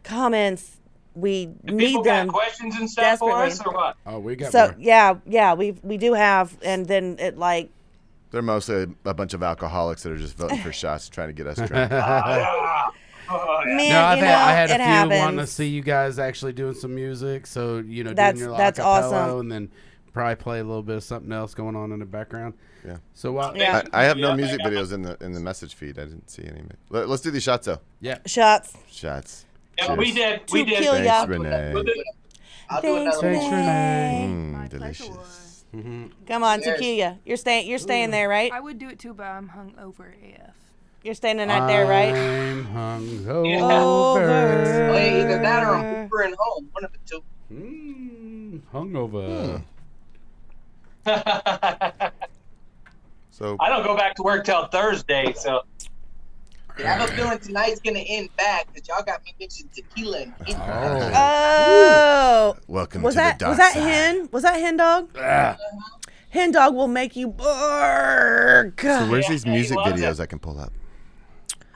comments. We Do need people them. got questions and stuff for us, or what? Oh, we got So more. yeah, we do have, and then it like They're mostly a bunch of alcoholics that are just voting for shots, trying to get us drunk. Oh, yeah. man, No, I had it a few happens. wanting to see you guys actually doing some music. So, That's- doing your that's acapella awesome. and then probably play a little bit of something else going on in the background. Yeah. So, Yeah. I have no Yeah. music videos in the message feed. I didn't see any. Let's do these shots though. yeah. Shots. Shots. Yeah, we did. We To did. kill ya. Thanks, Renee. We'll do- I'll do Thanks, another Thanks, one. Renee. Mmm, delicious. Come on, Cheers. tequila. You're staying there, right? I would do it too, but I'm hungover AF. You're staying the night there, right? I'm hungover. Over. Well, either that or I'm Ubering home. One of the two. Hungover. So I don't go back to work till Thursday, so Yeah, I have a feeling tonight's gonna end bad because y'all got me mixing tequila and gin. Oh. welcome Was to that the dark was that side. hen? Was that hen dog? Hen dog will make you bark. So where's Yeah, these he music loves videos it. I can pull up?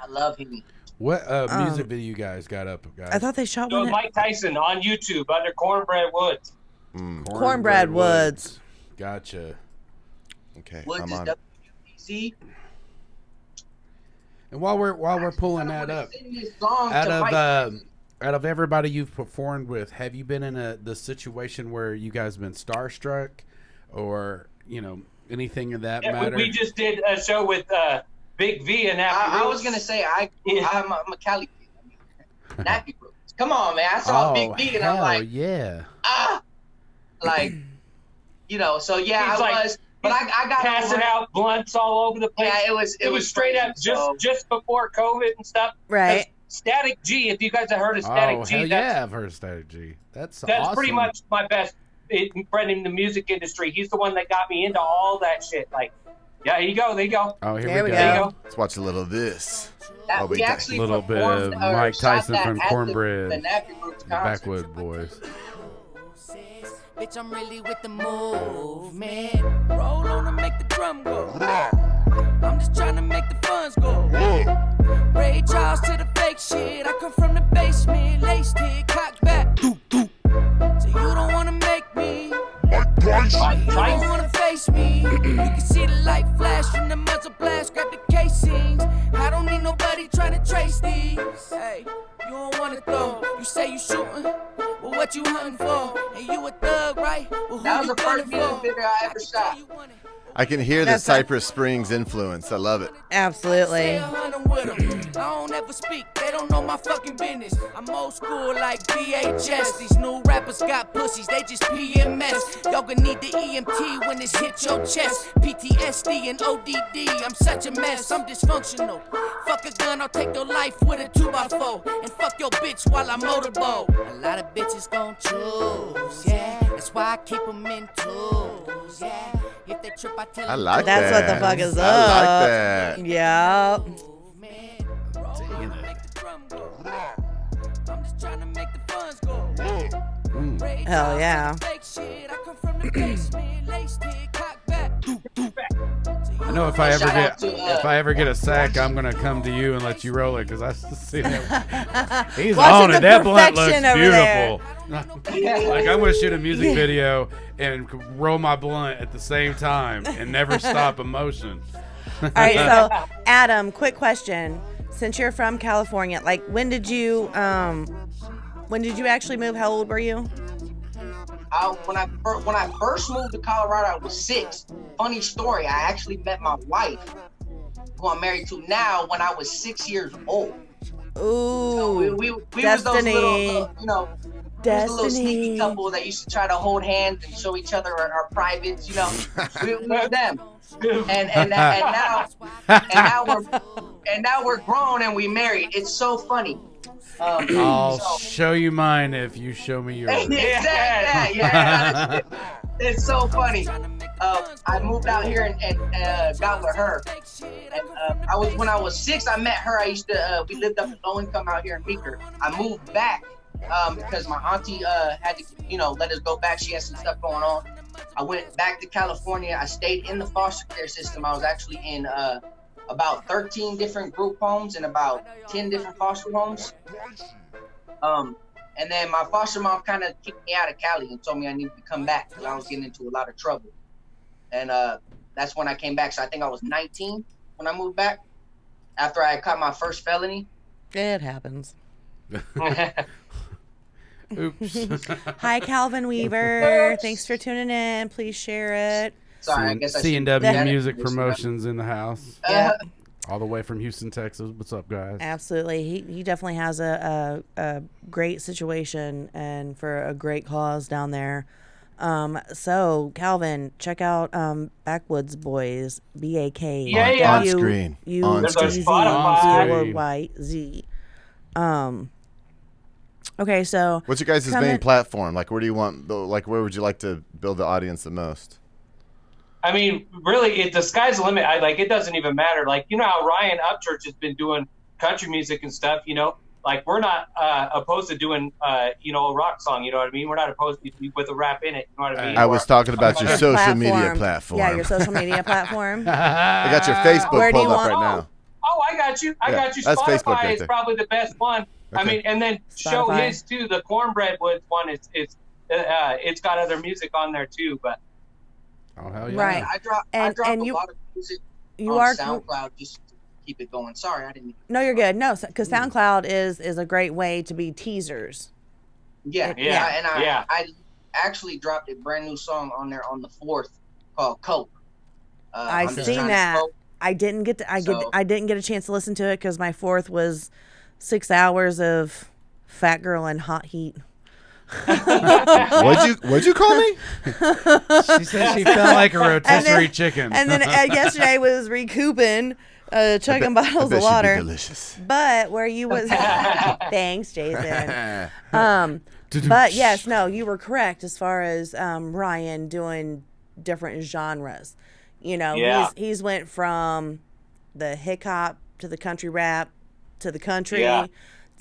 I love him. What music video you guys got up, guys? I thought they shot so one. Mike Tyson on YouTube under Cornbread Woods. Cornbread Woods. Gotcha. Okay, Woods I'm is on. it. WBC. And while we're pulling that up, Sing this song out to of Mike Tyson. out of everybody you've performed with, have you been in the situation where you guys been starstruck, or anything of that Yeah, matter? we just did a show with Big V and I was gonna say I'm a Cali kid. I mean, Nappy Roots. Come on, man. I saw Big V and I'm hell like, yeah. like, so yeah, He's I like- was, but I got passing over it. out blunts all over the place. Yeah, It was straight crazy, up so- just before COVID and stuff. Right. 'Cause Static G, if you guys have heard of Static Oh G, hell that's yeah, I've heard of Static G. That's pretty awesome. much my best friend in the music industry. He's the one that got me into all that shit. Like, yeah, there you go. Oh, here There we we go. There you go. go. Let's watch a little of this. That, Oh, we we got- actually Little bit performed, of or Mike shot Tyson that from at Cornbread the Nappy Roots and concert. Bakwudz Boyz. Bitch, I'm really with the movement. Roll on and make the drum go. I'm just trying to make the funds go. Ray Charles to the fake shit. I come from the basement, laced it, cocked back. So you don't wanna make me. You don't wanna face me. You can see the light flash from the muzzle blast. Grab the casings. I don't need nobody trying to trace these. Hey, you don't wanna throw. You say you shooting. Well, what you hunting for? And you a thug, right? Well, who That was you the first gunning music for? video I ever shot. I can hear the That's Cypress Springs influence. I love it. Absolutely. I don't ever speak, they don't know my fucking business. I'm old school like VHS. These new rappers got pussies, they just PMS. Y'all gonna need the EMT when this hit your chest. PTSD and ODD, I'm such a mess, I'm dysfunctional. Fuck a gun, I'll take your life with a 2x4. And fuck your bitch while I motorboat. A lot of bitches gon' choose, yeah. That's why I keep them in twos, yeah. If they trip, I tell I them like That's that. what the fuck is I up. like that. Yep. I'm just trying to make the funds go. Hell yeah. I know if I ever Shout get out to, if I ever get a sack, I'm gonna come to you and let you roll it because I see that. He's Watching on the it. That blunt looks perfection over there. beautiful. Like I'm gonna shoot a music video and roll my blunt at the same time and never stop emotion. All right, so Adam, quick question. Since you're from California, like when did you actually move? How old were you? When I first moved to Colorado, I was 6. Funny story, I actually met my wife, who I'm married to now, when I was 6 years old. So Ooh, we was those Destiny. little, we was a little sneaky Destiny. couple that used to try to hold hands and show each other our privates. We were them. And now we're grown and we married. It's so funny. I'll show you mine if you show me yours. Yeah. It's so funny. I moved out here and got with her. And when I was 6, I met her. I used to we lived up in low income out here in Beaker. I moved back because my auntie had to let us go back. She had some stuff going on. I went back to California. I stayed in the foster care system. I was actually in about 13 different group homes and about 10 different foster homes. And then my foster mom kind of kicked me out of Cali and told me I needed to come back because I was getting into a lot of trouble. And that's when I came back. So I think I was 19 when I moved back after I caught my first felony. It happens. Oops. Hi, Calvin Weaver. Thanks for tuning in. Please share it. Sorry, I guess I C&W Music Promotions in the house. Yeah. All the way from Houston, Texas. What's up, guys? Absolutely. He definitely has a great situation and for a great cause down there. So, Calvin, check out Bakwudz Boyz, BAK. Yeah. On screen. On screen. UWYZ. Okay, so what's your guys' main platform? Like, where do you want? Like, where would you like to build the audience the most? I mean, really, the sky's the limit. It doesn't even matter. Like, you know how Ryan Upchurch has been doing country music and stuff, Like, we're not opposed to doing, a rock song, you know what I mean? We're not opposed to with a rap in it, you know what I mean? I was talking about your social media platform. Yeah, your social media platform. I got your Facebook pulled up right now. Oh, I got you. That's Facebook Spotify right is there. probably the best one. Okay. I mean, and then show his, too. The Cornbread Woods one, it's got other music on there, too, but. Oh, hell yeah. Right. I drop a lot of music on SoundCloud just to keep it going. Sorry, I didn't. No, you're good. No, because SoundCloud is a great way to be teasers. Yeah. I actually dropped a brand new song on there on the 4th called Cope. I've seen that. I didn't get a chance to listen to it because my 4th was 6 hours of fat girl and hot heat. What'd you call me? She said she felt like a rotisserie chicken. And then yesterday was recouping, chugging bottles of water. Delicious. But where you was, thanks, Jason. But yes, no, you were correct as far as Ryan doing different genres. He's went from the hip hop to the country rap to the country. Yeah.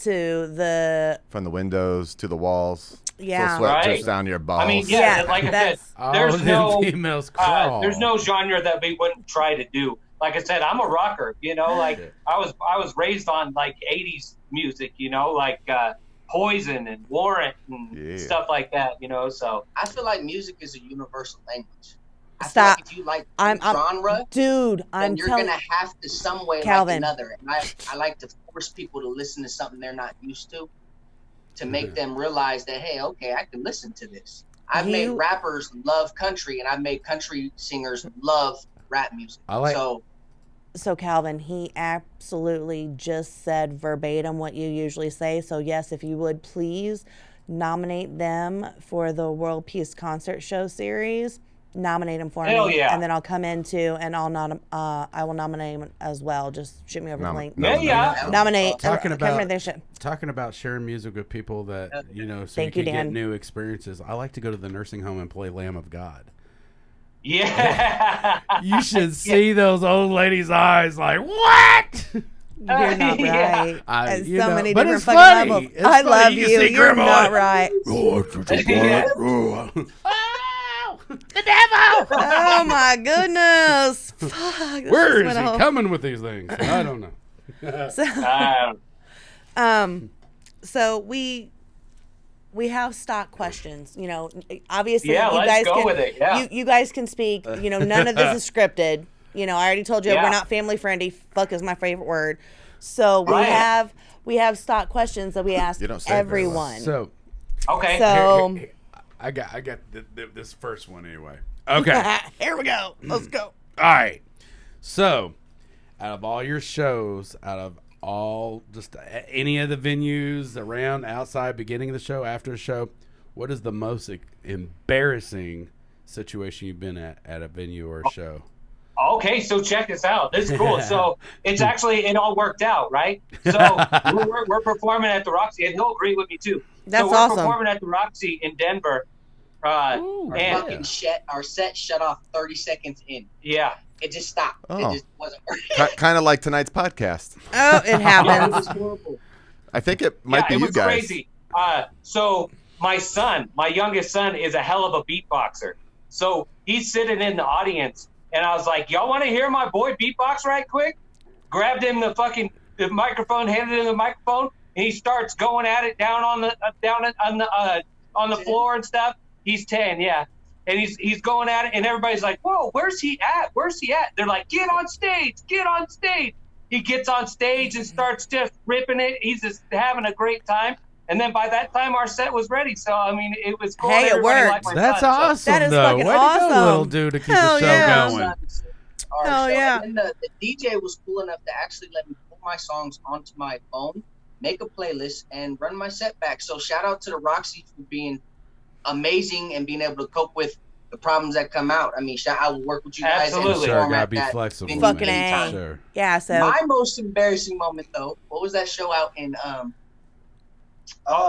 To the from the windows to the walls. Yeah, sweat drips down your balls. I mean, like I said, there's no genre that we wouldn't try to do. Like I said, I'm a rocker. I was raised on like '80s music. Like Poison and Warrant and stuff like that. So I feel like music is a universal language. I feel like if you like genre, dude, you're gonna have to some way Calvin. like another. And I like to force people to listen to something they're not used to make them realize that, hey, okay, I can listen to this. I've made rappers love country, and I've made country singers love rap music. So Calvin, he absolutely just said verbatim what you usually say. So yes, if you would please nominate them for the World Peace Concert Show series. Nominate him for me, and then I'll come in too, and I will nominate him as well. Just shoot me over the link. Nominate. Talking about sharing music with people that so you can get new experiences. I like to go to the nursing home and play Lamb of God. Yeah, you should see those old ladies' eyes. Like, what? You're not right. So many but different it's fucking funny. levels. It's I funny. love you. You're not right. The devil! Oh my goodness! Fuck, where is he coming with these things? I don't know. So we have stock questions. Obviously, you guys can. With it. Yeah. You guys can speak. None of this is scripted. I already told you we're not family friendly. Fuck is my favorite word. So we have stock questions that we ask everyone. So okay. So. I got this first one anyway. Okay. Here we go. Let's go. All right. So, out of all your shows, out of all just any of the venues around, outside, beginning of the show, after the show, what is the most embarrassing situation you've been at a venue or a show? Okay, so check this out. This is cool. So it's actually, it all worked out, right? So we're performing at the Roxy, and he'll agree with me too. That's so we're awesome. performing at the Roxy in Denver, Ooh, And Our set shut off 30 seconds in. yeah, It just stopped. Oh. It just wasn't working. Kind of like tonight's podcast. Oh, it It happens. was horrible. I think it might be it you was guys. crazy. So my youngest son, is a hell of a beatboxer. So he's sitting in the audience, and I was like, "Y'all want to hear my boy beatbox right quick?" Grabbed him the microphone, handed him the microphone, and he starts going at it down on the floor and stuff. He's 10, yeah. And he's going at it, and everybody's like, "Whoa, where's he at? Where's he at?" They're like, "Get on stage, get on stage." He gets on stage and starts just ripping it. He's just having a great time. And then by that time, our set was ready. So, I mean, it was cool. Hey, it Everybody worked. liked my That's son, so- awesome, That is though. fucking Way to awesome. go, little dude, to keep Hell the show yeah. going. Our Hell show. yeah. And then the DJ was cool enough to actually let me put my songs onto my phone, make a playlist, and run my set back. So shout out to the Roxy for being amazing and being able to cope with the problems that come out. I mean, I will work with you guys in Absolutely. the Sure, gotta format be that flexible. venue Fucking man. A. anytime. Sure. Yeah, so My most embarrassing moment, though, what was that show out in?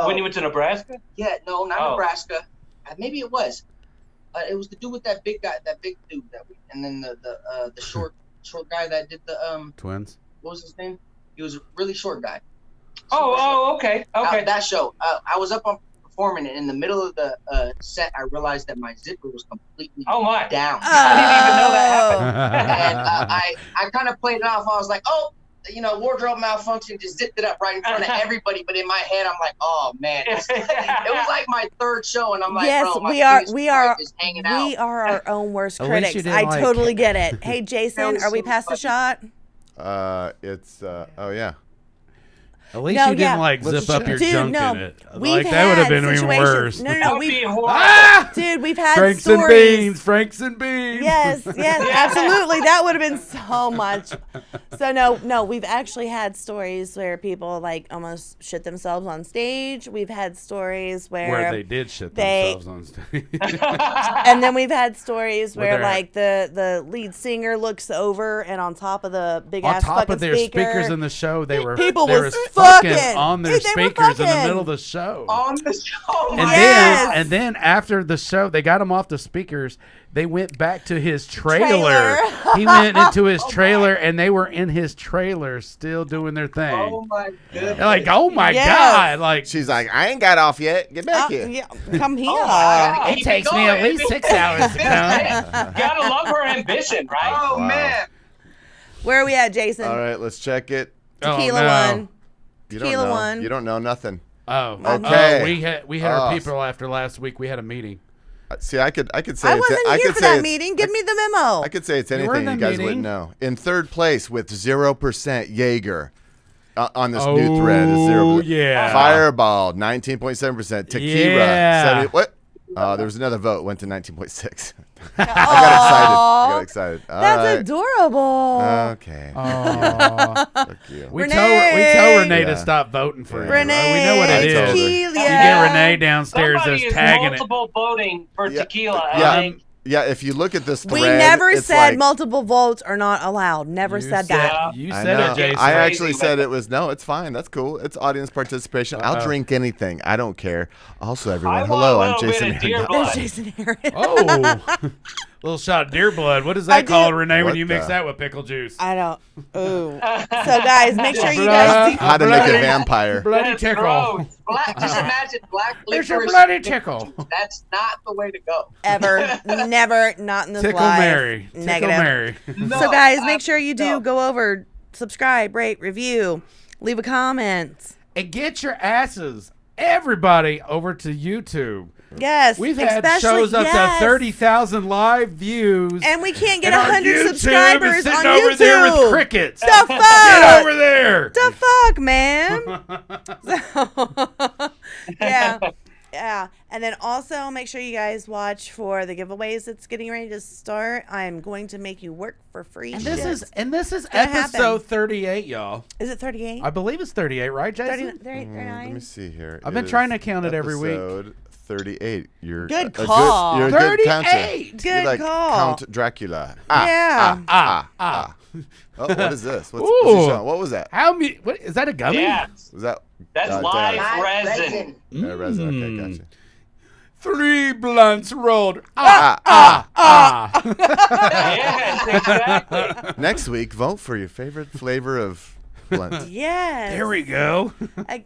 When you went to Nebraska? Yeah, no, not Oh. Nebraska. Maybe it was. It was the dude with that big guy, that big dude that week, and then the short guy that did the Twins. what was his name? He was a really short guy. Okay. That show. I was up on performing, and in the middle of the set, I realized that my zipper was completely Oh, my. down. I didn't even know that happened. And I kind of played it off. I was like, oh, wardrobe malfunction, just zipped it up right in front of everybody. But in my head, I'm like, oh man, it was like my third show, and I'm like, yes, bro, my we are biggest wife is hanging out. we are our own worst At least critics. you didn't, I like- totally get it. Hey Jason, was are we so past the funny. shot? It's oh yeah. At least No, you didn't yeah. like Let's zip up check. your Dude, junk no. in it. We've Like that would have had been even situations- worse. No, That would we've be horrible. Ah! dude, we've had Franks stories. and beans, Franks and beans. Yes, absolutely. That would have been so much. So no, we've actually had stories where people like almost shit themselves on stage. We've had stories Where they did shit they- themselves on stage. and then we've had stories where they're- like the lead singer looks over and on top of the big On ass top fucking of their speaker, speakers in the show, they were People they was were fucking. on their Dude, they were speakers in the fucking. middle of the show. on the show. And Yes. then, after the show, they got him off the speakers. They went back to his trailer. He went into his trailer, and they were in his trailer, still doing their thing. Oh my goodness. They're like, "Oh my Yes. god!" Like, She's like, I ain't got off yet. Get back here. Yeah, come here. God. it takes me at least 6 hours to come. Gotta love her ambition, right? Oh Wow. man. Where are we at, Jason? All right, let's check it. Tequila Oh, no. one. You Tequila don't know. one. You don't know nothing. Oh, Okay. we had our Oh. people after last week. We had a meeting. See, I could say I it's, wasn't I here could for say that it's- meeting. Give me the memo. I could say it's You were in anything you the guys meeting. wouldn't know. In third place with 0% Jaeger on this new thread. Is 0%. Oh, yeah. Fireball 19.7%. Tequila Yeah. 70. What? There was another vote. Went to 19.6. I got excited. All That's right. adorable. Okay. Oh. Fuck you. We Renee. tell Renee Yeah. to stop voting for you. Renee, We know what it is. tequila. You get Renee downstairs Somebody that's is tagging it. multiple voting for Yeah. tequila. Yeah. I think. Yeah, if you look at this thread, We never it's said like, multiple votes are not allowed. Never said that. You I said know. it, Jason. I actually Crazy, said but- it was no. It's fine. That's cool. It's audience participation. I'll drink anything. I don't care. Also, everyone, I want hello. a I'm little bit Jason. of deer Hernandez. blood. There's Jason Aaron. Oh, little shot of deer blood. What is I that called, do- Renee, when What you mix the- that with pickle juice? I don't. Ooh. So guys, make sure you guys do. How to make a Bloody- vampire. Bloody That's tickle. gross. Just imagine black There's your licorice. bloody tickle. That's not the way to go. Ever, never, not in this Tickle life. Mary. Tickle Negative. Mary. No, So guys, make sure you do no. go over, subscribe, rate, review, leave a comment. And get your asses, everybody, over to YouTube. Yes, We've had especially- shows up yes. to 30,000 live views. and we can't get and our 100 YouTube is subscribers sitting on over YouTube. there with crickets. The fuck? Get over there. The fuck, man? So, yeah. And then also make sure you guys watch for the giveaways that's getting ready to start. I'm going to make you work for free. And this is gonna episode happen. 38, y'all. Is it 38? I believe it's 38, right, Jason? 39? Let me see here. I've It been is trying to count it every week. Episode 38. You're Good a call. You're a good counter. 38. You're Good like call. Count Dracula. Yeah. Oh, what is this? What's Ooh. he showing? What was that? How many? What is that? A gummy? Yeah, Was that? that's Dad. live Live resin. resin. Resin. Okay, Mm. gotcha. 3 blunts rolled. Yes, exactly. Next week, vote for your favorite flavor of blunt. Yes. There we go. I,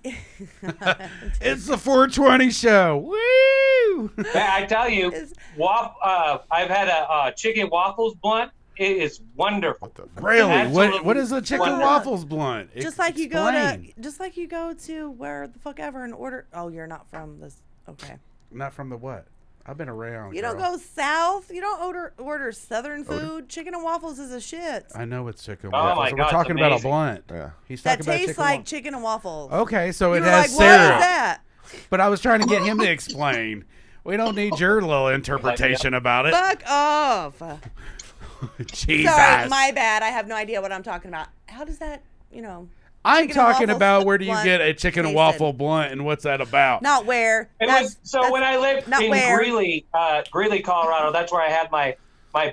It's the 420 show. Woo! Man, I tell you, Is- I've had a chicken waffles blunt. It is wonderful. What the fuck? Really? Absolutely What is a chicken wonderful. waffles blunt? just like you go to, Explain. just like you go to where the fuck ever and order. Oh, you're not from this. Okay. Not from the what? I've been around. You don't girl. go south. You don't order southern food. Chicken and waffles is a shit. I know it's chicken Oh waffles. my So God, we're it's talking about a amazing. blunt. Yeah. He's That talking about tastes chicken like waffles. chicken and waffles. Okay, so You it were has like, what is syrup. that? But I was trying to get him to explain. We don't need your little interpretation about it. Fuck off. Jesus. Sorry, my bad. I have no idea what I'm talking about. How does that, I'm chicken and talking waffles about where do you blunt get a chicken and tasted. waffle blunt and what's that about? not where? When I lived not in where. Greeley, Colorado, that's where I had my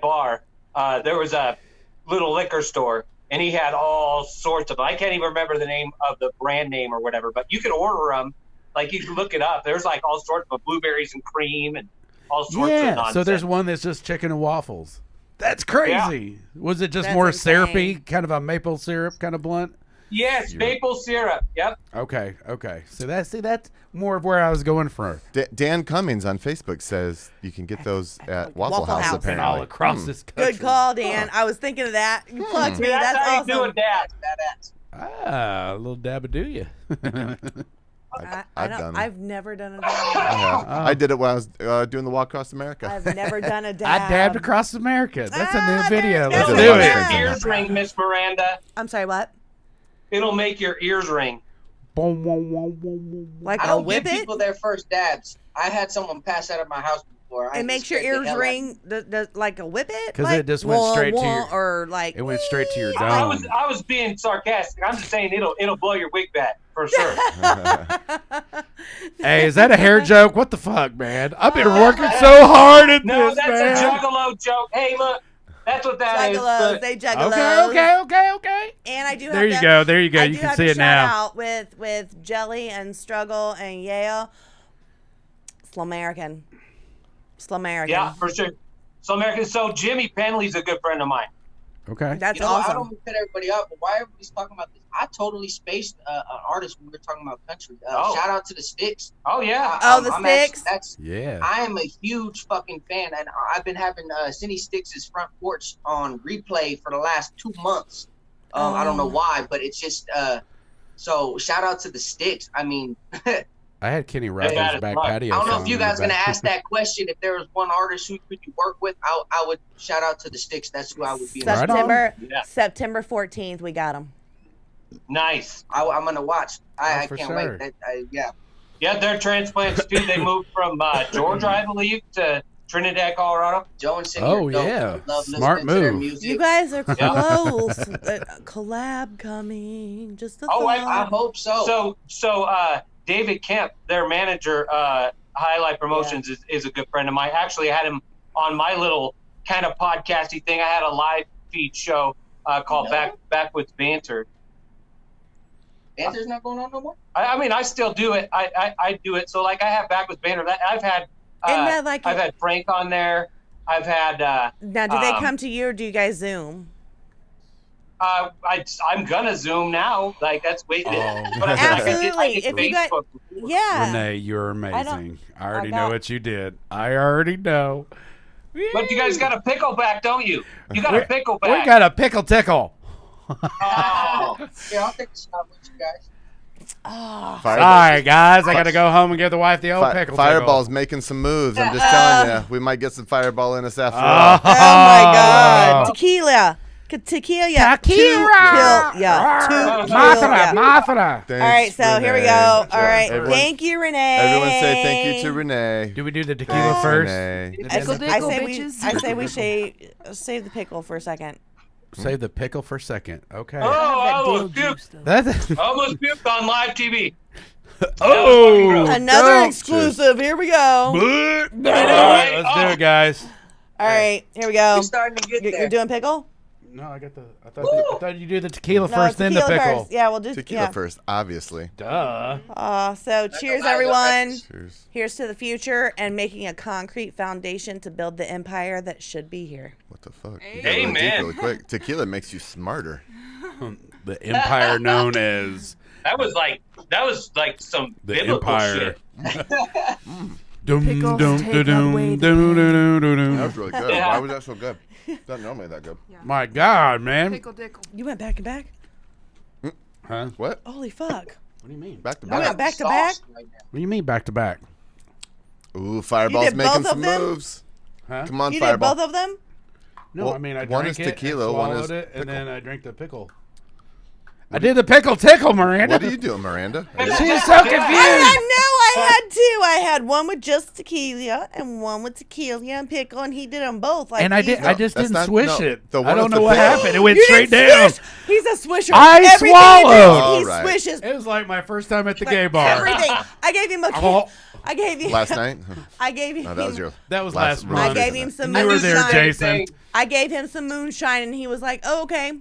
bar. There was a little liquor store, and he had all sorts of. I can't even remember the name of the brand name or whatever, but you could order them. Like you can look it up. There's like all sorts of blueberries and cream and all sorts of Yeah, nonsense. so there's one that's just chicken and waffles. That's crazy. Was it just That's more insane. syrupy, kind of a maple syrup kind of blunt? Yes, maple syrup. Yep. Okay. So that's more of where I was going for. Dan Cummings on Facebook says you can get those at Waffle Waffle House, House. And apparently. all across this country. Good call, Dan. I was thinking of that. You plugged me. See, that's how That's you do awesome. it, Dad. Badass. Ah, a little dab of do you? I've done it. I've never done a I dab. have. I did it when I was doing the walk across America. I've never done a I dab. dabbed across America. That's a new video. there Let's you do go. That's it. a Your lot of ears ring, Miss Miranda. I'm sorry, what? It'll make your ears ring. Boom, boom, boom, boom, boom. Like I a don't whip give it? people their first dabs. I had someone pass out of my house before. It makes your ears ring like a whip it? 'Cause like, it just went wah, straight to wah, your- or like It went straight to your I dome. was being sarcastic. I'm just saying it'll blow your wig back for sure. Hey, is that a hair joke? What the fuck, man? I've been working so hard at No, this, that's man. a juggalo joke. Hey, look, that's what that is. juggalos. But They juggalos. Okay. And I do have There you to- go. There you go. I You do can have see to it shout now. out with Jelly and Struggle and Yale. Slamerican. yeah, for sure. So American. So Jimmy Penley's a good friend of mine. Okay. That's You know, I awesome. don't want to cut everybody up, but why everybody's talking about this? I totally spaced an artist when we were talking about country. Oh. Shout out to the Sticks. Oh yeah. Oh, the Sticks? Yeah. I am a huge fucking fan, and I've been having Cindy Sticks' front porch on replay for the last 2 months. I don't know why, but it's just so shout out to the Sticks. I mean, I had Kenny that Rogers' is back right. patio. I don't know song if you in the guys gonna back. ask that question. If there was one artist who could you work with, I would shout out to the Sticks. That's who I would be. Right on. September Yeah. 14th, we got them. Nice. I'm gonna watch. I for can't sure. wait. Yeah. Yeah, they're transplants too. They moved from Georgia, I believe, to Trinidad, Colorado. Joe and Cindy. Oh, are dope. yeah. I love Smart listening to their move. music. You guys are close. Collab coming. Just a Oh, thought. I hope so. So David Kemp, their manager, Highlight Promotions, is a good friend of mine. Actually, I had him on my little kind of podcasty thing. I had a live feed show called Bakwudz Banter. Banter's not going on no more. I mean, I still do it. I do it. So like, I have Bakwudz Banter. I've had Isn't that like I've had Frank on there. I've had now, do they come to you or do you guys Zoom? I'm gonna Zoom now. Like that's wasted. Oh. But I feel like I Absolutely. did If you got- Facebook. Yeah. Renee, you're amazing. I already know got- what you did. I already know. But you guys got a pickleback, don't you? You got a pickleback. We got a pickle tickle. Oh. Yeah, I'll take a shot with you guys. Sorry, guys. I got to go home and give the wife the old pickle Fireball's making some moves. I'm just telling you, we might get some Fireball in us after all. Oh my God. Tequila. Tequila. Tequila. Yeah. Mafra. Thanks, All right, so here we Renee. go. All right. Everyone- Thank you, Renee. Everyone say thank you to Renee. Do we do the tequila Thanks, first? Renee. Pickle I dickle, say bitches. we save the pickle for a second. Save the pickle for a second. Okay. Oh, I That almost dill puked. juice, though. That's I almost puked on live TV. oh. Another don't exclusive. Here we go. All right, let's do it, guys. All right, here we go. We're starting to get You're there. doing pickle? No, I thought you do the tequila first, then the tequila pickle. First. Yeah, we'll do Tequila first, obviously. Duh. So cheers, everyone. Cheers. Here's to the future and making a concrete foundation to build the empire that should be here. What the fuck? You got really deep Amen. really quick. Tequila makes you smarter. The empire known as That was like some the biblical empire. shit. Pickles take away the That was really good. Yeah. Why was that so good? It's not normally that good. My God, man. Pickle dickle. You went back to back? Huh? What? Holy fuck. What do you mean? Back to You back. went back to back? What do you mean back to back? Ooh, Fireball's did making both some of them? moves. Huh? Come on, You did Fireball. both of them? No, Well, I mean I one drank is it, tequila, and one swallowed is it, and pickle. then I drank the pickle. I did the pickle tickle, Miranda. What are you doing, Miranda? Are you- She's so confused. I had two. I had one with just tequila and one with tequila and pickle, and he did them both. Like And I did. he's I a- just that's didn't not- swish no, it. the I one don't with know the what pickle. happened. It went You straight didn't down. swish. He's a swisher. I Everything he swallowed. does, He All right. swishes. It was like my first time at the gay bar. Everything. I gave him a. Oh. I gave him Last night? I gave him. No, that was your. That was last really month. I gave him some You were there, moonshine. Jason. I gave him some moonshine, and he was like, "Oh, okay."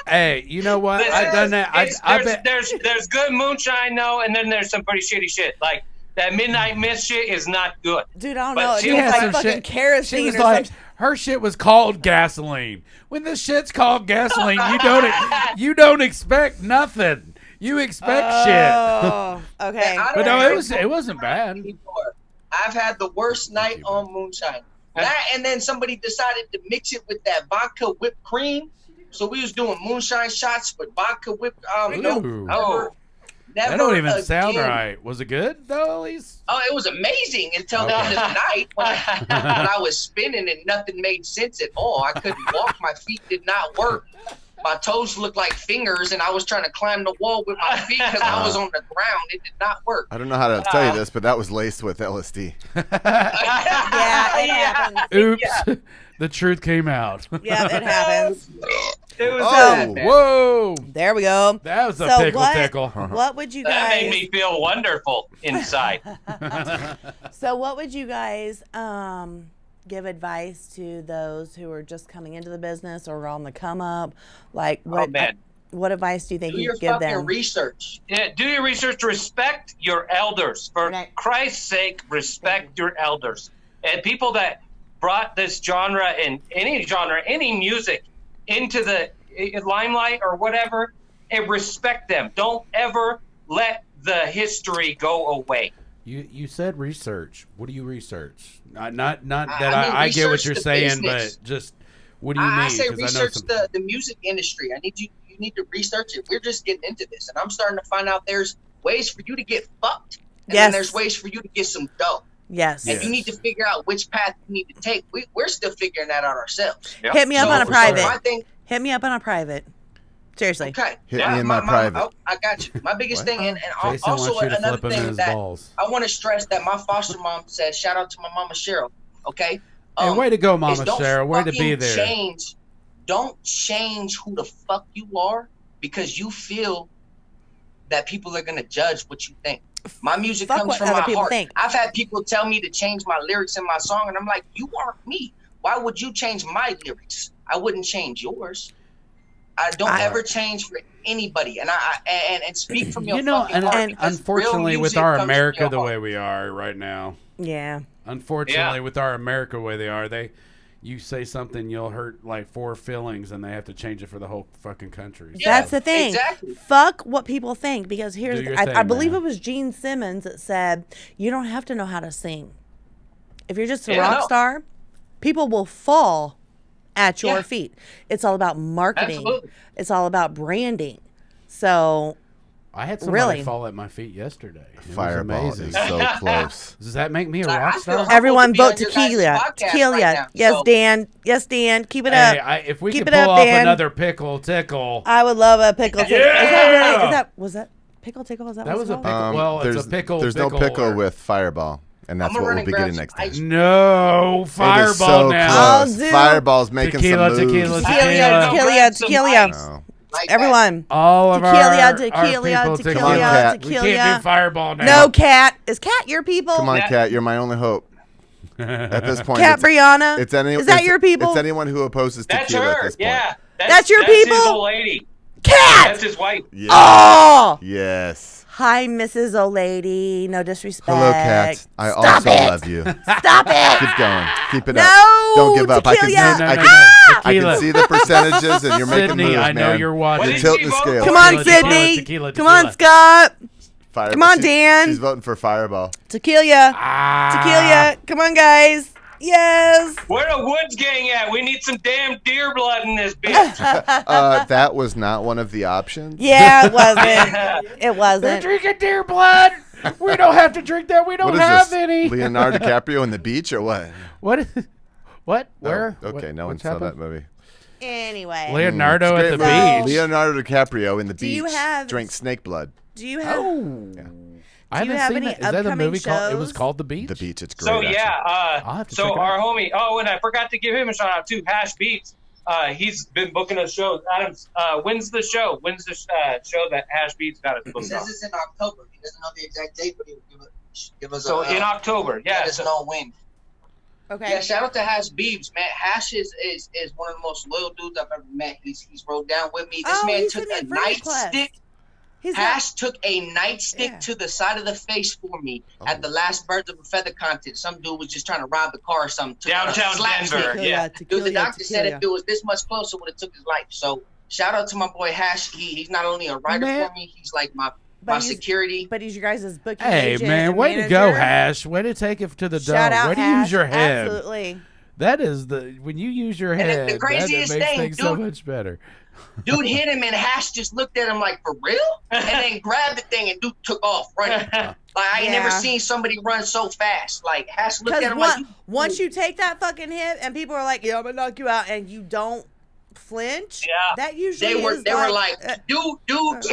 Hey, you know what? I done that. I bet. There's good moonshine though, and then there's some pretty shitty shit. Like that Midnight Mist shit is not good. Dude, I don't But know. It she tastes had like some fucking shit. kerosene She was or like, something. her shit was called gasoline. When this shit's called gasoline, you don't expect nothing. You expect shit. Oh, okay. I But don't no, know it wasn't bad. before. I've had the worst night on moonshine. That and then somebody decided to mix it with that vodka whipped cream. So we was doing moonshine shots with vodka whipped. No, Ooh. never That don't even again. sound right. Was it good though? At least. Oh, it was amazing until the end of the night when I was spinning and nothing made sense at all. I couldn't walk. My feet did not work. My toes looked like fingers, and I was trying to climb the wall with my feet because I was on the ground. It did not work. I don't know how to tell you this, but that was laced with LSD. Yeah, it happens. Oops. The truth came out. Yeah, it happens. It was Oh, Whoa. There we go. That was a So pickle what? tickle. What would you that made guys? me feel wonderful inside. So what would you guys give advice to those who are just coming into the business or on the come up? Like what? Oh man. What advice do you think Do you your could give fucking them? research. Yeah, do your research. Respect your elders. For Right. Christ's sake, respect your elders. And people that brought this genre and any music into the limelight or whatever, and respect them. Don't ever let the history go away. You said research. What do you research? Not that mean, I get what research you're the saying, business. but just what do you mean? I say 'Cause I know research some- the music industry. You need to research it. We're just getting into this, and I'm starting to find out there's ways for you to get fucked, and Yes. then there's ways for you to get some dough. Yes. And you need to figure out which path you need to take. We're still figuring that out ourselves. Yep. Hit me up So- on a so private. my thing, Hit me up on a private. Seriously. okay. Hit me in my private. I got you. My biggest What? thing, and Jason also wants you to another flip him in thing his that balls. I want to stress that my foster mom said, shout out to my mama Cheryl, okay? Hey, way to go, is Mama don't Cheryl. Way to be fucking there. Don't change who the fuck you are because you feel that people are going to judge what you think. My music Fuck comes what from other my people heart. think. I've had people tell me to change my lyrics in my song, and I'm like, you aren't me. Why would you change my lyrics? I wouldn't change yours. I don't ever change for anybody, and and speak from your You know, fucking heart. and because unfortunately, real with music our comes from America your the heart. way we are right now, Yeah. unfortunately, Yeah. with our America the way they are, you say something, you'll hurt like 4 feelings, and they have to change it for the whole fucking country. Yeah. That's the thing. exactly. Fuck what people think because here's Do your I thing, believe man. it was Gene Simmons that said you don't have to know how to sing. If you're just a Yeah, rock no. star, people will fall at your Yeah. feet. It's all about marketing. Absolutely. It's all about branding. So I had somebody Really? fall at my feet yesterday. It was Fireball amazing. is so close. Does that make me a I rock feel star? humbled everyone to be on vote your guys' tequila. podcast Tequila. right now, Yes, so- Dan. Yes, Dan. Keep it up. Hey, if we Keep could it pull up, off Dan. another pickle tickle. I would love a pickle tickle. Yeah! Was that pickle tickle? Is that, That what was it's a called? pickle. Well, it's a pickle. There's no pickle or- with Fireball, and that's I'm what gonna we'll be grab getting some next time. ice. No, It is Fireball so now. I'll close. do- Fireball's making Tequila, some moves. tequila, Tequila, tequila. tequila, tequila. No. Like that. Everyone. All of Tequila, our tequila, people tequila, Come on, Cat. We can't do Fireball now. No, Cat. Is Cat your people? Come on, Yeah. Cat. You're my only hope. At this point, Cat Brianna. is that your people? It's anyone who opposes That's tequila her. at this point. Yeah. That's your That's people? his old lady. Cat. That's his wife. Yes. Oh. Yes. Hi, Mrs. O'Lady. No disrespect. Hello, Cat. I Stop also it. love you. Stop it. Keep going. Keep it No, up. Don't give up. tequila. I Tequila. can see the percentages, and you're making Sydney, moves, I know man. you're What watching. did Tilt she the vote scale. for? Come on, Tequila, Sydney. tequila, Come on, tequila. Scott. Fireball. Come on, Dan. She's voting for Fireball. Tequila. Ah. Tequila. Come on, guys. Yes. Where the Woods gang at? We need some damn deer blood in this bitch. That was not one of the options. Yeah, it wasn't. It They're wasn't. drinking deer blood. We don't have to drink that. We What don't is have this? any. Leonardo DiCaprio on the beach or what? What? What? Where? Oh, okay, What- no one what's saw that happened? movie. Anyway. Leonardo It's a at the great movie. beach. Leonardo DiCaprio in the Do you beach have- drank snake blood. Do you have Oh. Yeah. I Do you haven't have seen any that. Is that the upcoming movie called? It was shows? called The Beach. The beach, it's great. So actually. yeah, I'll have to so check it our out. homie. Oh, and I forgot to give him a shout out too. Hash Beats. He's been booking us shows. Adams, when's the show? When's the show that Hash Beats got us He booked says on? it's in October. He doesn't know the exact date, but he'll give us So in October, yeah. Let us know when. Okay. Yeah, shout out to Hash Beebs, man. Hash is one of the most loyal dudes I've ever met. He's rode down with me. This Oh, man he took sent a me a friend request. nightstick. He's Hash took a nightstick Yeah. to the side of the face for me at the last Birds of a Feather contest. Some dude was just trying to rob the car or something. Took a Downtown slapstick. Denver. Yeah. Dude, the doctor said if it was this much closer, would have took his life. So shout out to my boy Hash. He's not only a writer Man. for me, he's like my But he's- security. But he's your guys' booking Hey agent man, and way to go, manager. Hash. Way to take it to the Shout dome. out Way to Hash. use your head. Absolutely. That is the when you use your And the head. That craziest makes thing, things so dude- much better. Dude hit him and Hash just looked at him like, for real? And then grabbed the thing and dude took off running. Like I ain't never Yeah. seen somebody run so fast. Like Hash looked at Because him like, once you take that fucking hit and people are like, "Yeah, I'm gonna knock you out," and you don't flinch, Yeah. that usually they were is like, dude,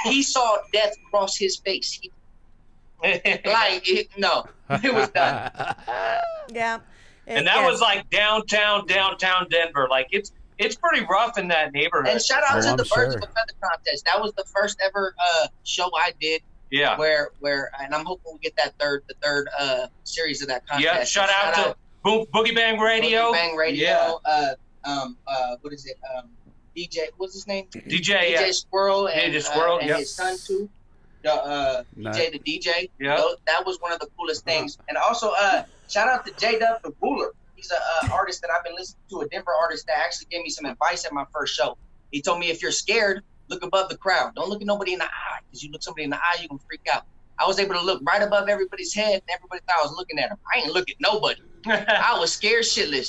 he saw death cross his face. No, it was done. yeah. And that was like downtown Denver. Like it's pretty rough in that neighborhood. And shout out Oh, to I'm the Birds sure. of a Feather contest. That was the first ever show I did. Yeah. Where and I'm hoping we get the third series of that contest. Yeah. Shout out to Boogie Bang Radio. Boogie Bang Radio. Yeah. What is it? DJ. What's his name? DJ. Yeah. Squirrel and, DJ Squirrel, and yep. his son too. DJ the DJ. Yep. That was one of the coolest things. And also, shout out to J-Dub the Ruler. He's a artist that I've been listening to, a Denver artist that actually gave me some advice at my first show. He told me if you're scared, look above the crowd. Don't look at nobody in the eye, because you look somebody in the eye, you can freak out. I was able to look right above everybody's head, and everybody thought I was looking at him. I ain't look at nobody. I was scared shitless.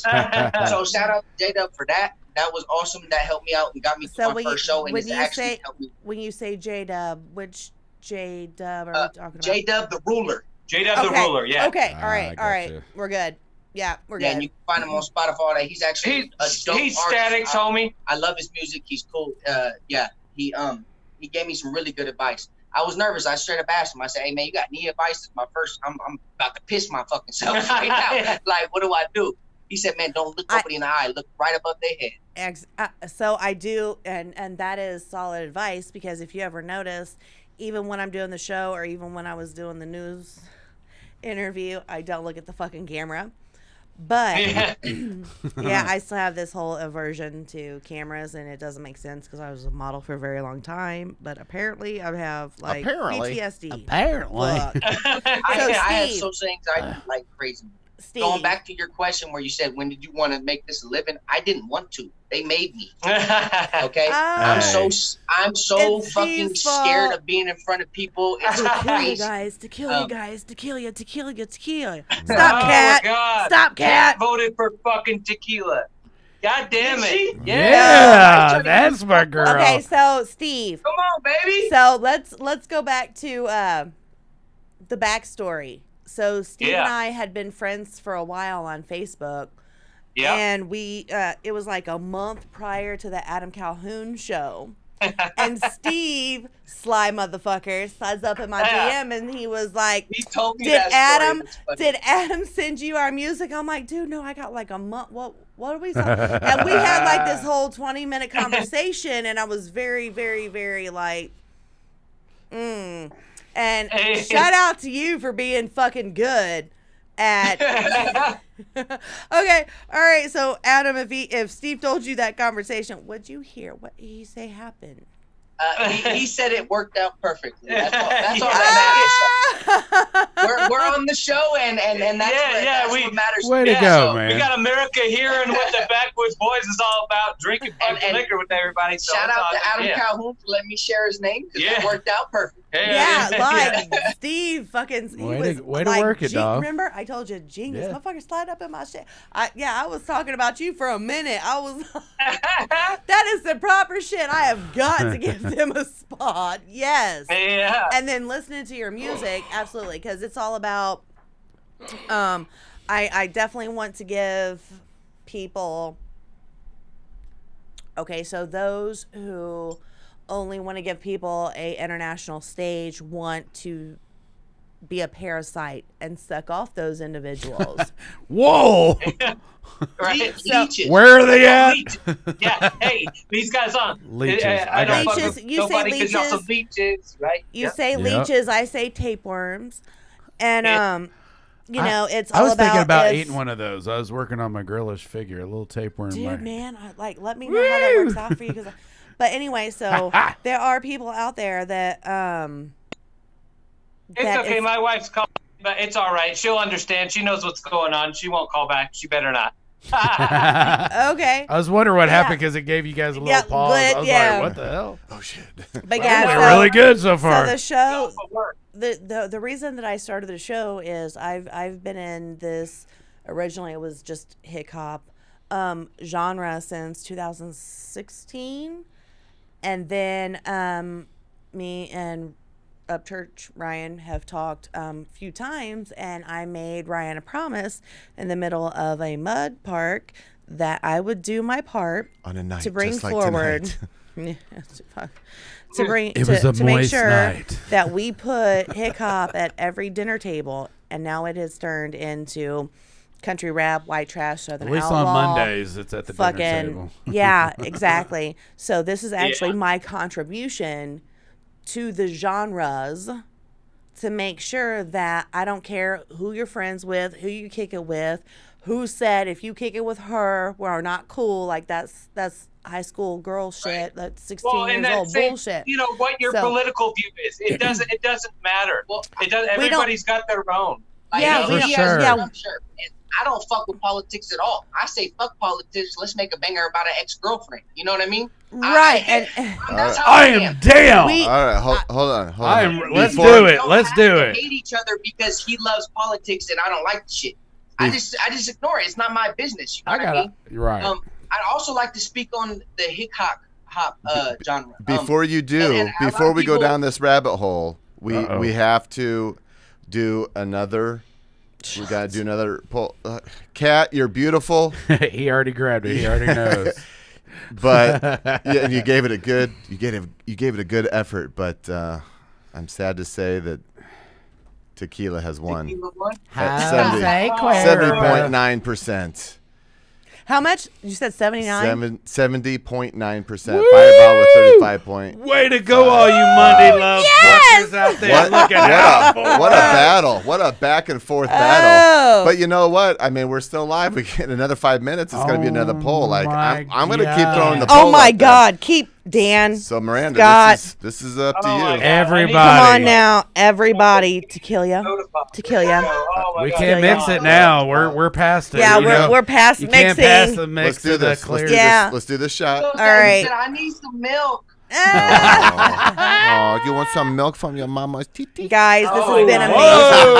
So shout out to J-Dub for that. That was awesome. That helped me out and got me to my first show, and it's actually helped me. When you say J-Dub, which J-Dub are we talking about? J-Dub the Ruler. J-Dub the Ruler, yeah. Okay, all right, I all right. gotcha. We're good. Yeah, we're Yeah, good. and you can find him on Spotify. All that. He's actually a dope He's artist. Statics, homie. I love his music. He's cool. Yeah, he gave me some really good advice. I was nervous. I straight up asked him. I said, "Hey man, you got any advice?" It's my first. I'm about to piss my fucking self right now. Like, what do I do? He said, "Man, don't look nobody in the eye. Look right above their head." So I do, and that is solid advice, because if you ever notice, even when I'm doing the show or even when I was doing the news interview, I don't look at the fucking camera. But yeah, I still have this whole aversion to cameras, and it doesn't make sense because I was a model for a very long time. But apparently, I have like PTSD. Apparently. Fuck. I had Steve. social anxiety like crazy. Steve, Going back to your question where you said, when did you want to make this a living? I didn't want to. They made me. Okay? I'm so It's fucking Steve's scared fault. of being in front of people. It's to kill you crazy. guys, to kill you guys, to kill you, to kill you, to kill you. Oh Stop, Cat. my God. Stop, Cat. Voted for fucking tequila. God damn it. Yeah, that's my girl. Okay, so Steve. Come on, baby. So let's go back to the backstory. So Steve and I had been friends for a while on Facebook. Yeah. And we it was like a month prior to the Adam Calhoun show. And Steve, sly motherfucker, slides up in my DM and he was like, He told me Did that story. It's funny. Did Adam send you our music? I'm like, dude, no, I got like a month. What are we talking? And we had like this whole 20-minute conversation, and I was very, very, very like, And shout out to you for being fucking good. at. Okay, all right. So Adam, if Steve told you that conversation, what'd you hear? What did he say happened? He said it worked out perfectly. That's all that matters. We're on the show, and that's what matters. Way to go, so man. we got America hearing what the Bakwudz Boyz is all about, drinking fucking liquor with everybody. So shout out to Adam Calhoun for letting me share his name, because it worked out perfect. Steve fucking way to work it, dog. Remember, I told you, genius, motherfucker, slide up in my shit. I was talking about you for a minute. I was that is the proper shit. I have got to give them a spot. Yes. Yeah. And then listening to your music, absolutely, because it's all about. I definitely want to give people. Okay, so those who only want to give people a international stage want to be a parasite and suck off those individuals. Whoa! Right? Where are they at? Yeah, hey, these guys on Leeches. I don't fuck Leeches, with you say nobody 'cause y'all leeches. some leeches, right? You say leeches, I say tapeworms, and you know, it's all I was about thinking about this- eating one of those. I was working on my grillish figure, a little tapeworm. Dude, man, let me know how that works out for you. But anyway, so there are people out there that It's okay. My wife's calling, but it's all right. She'll understand. She knows what's going on. She won't call back. She better not. Okay. I was wondering what happened because it gave you guys a little pause. good, I was yeah. like, what the hell? Oh shit. But yeah, We're really good so far. So the show, the reason that I started the show is I've been in this. Originally, it was just hip hop genre since 2016, and then me and Upchurch Ryan have talked a few times, and I made Ryan a promise in the middle of a mud park that I would do my part on a night to bring just like forward. tonight. To bring It was a to make moist sure night. that we put hip hop at every dinner table, and now it has turned into country rap, white trash, southern At least outlaw, on Mondays, it's at the dinner table. Yeah, exactly. So this is actually my contribution to the genres, to make sure that I don't care who you're friends with, who you kick it with, who said if you kick it with her, we're not cool. Like that's high school girl shit. That's 16 years old bullshit. You know what your political view is. It doesn't matter. Well, it does. Everybody's got their own. Yeah, for sure. I'm sure. And I don't fuck with politics at all. I say fuck politics. Let's make a banger about an ex-girlfriend. You know what I mean? Right. That's how I am down. All right, hold on. Let's do it. Let's do it. Hate each other because he loves politics and I don't like the shit. I just ignore it. It's not my business. You know what I mean? Right. I'd also like to speak on the hip hop genre. Before you do, before we go down this rabbit hole, we have to do another. We gotta do another poll. Kat, you're beautiful. He already grabbed it. He already knows. But and you gave it a good. You gave it a good effort. But I'm sad to say that tequila has won. How's that, 70.9%. How much? You said 79? 70.9%. Fireball with 35 point. Way to go, all you Monday love watchers out there looking out for What a us. battle. What a back and forth battle. But you know what? I mean, we're still live. We get another 5 minutes. It's going to be another poll. Like I'm going to keep throwing the poll. Oh my up there. God. Keep Dan. So Miranda, Scott. this is up to you. Everybody. Come on now, everybody. Tequila. We can't mix it now. We're past it. Yeah, you know? we're past You mixing. can't pass the mix Let's do to the this. clear. Let's do this shot. All right. I need some milk. Oh, you want some milk from your mama's titi? Guys, this has been amazing.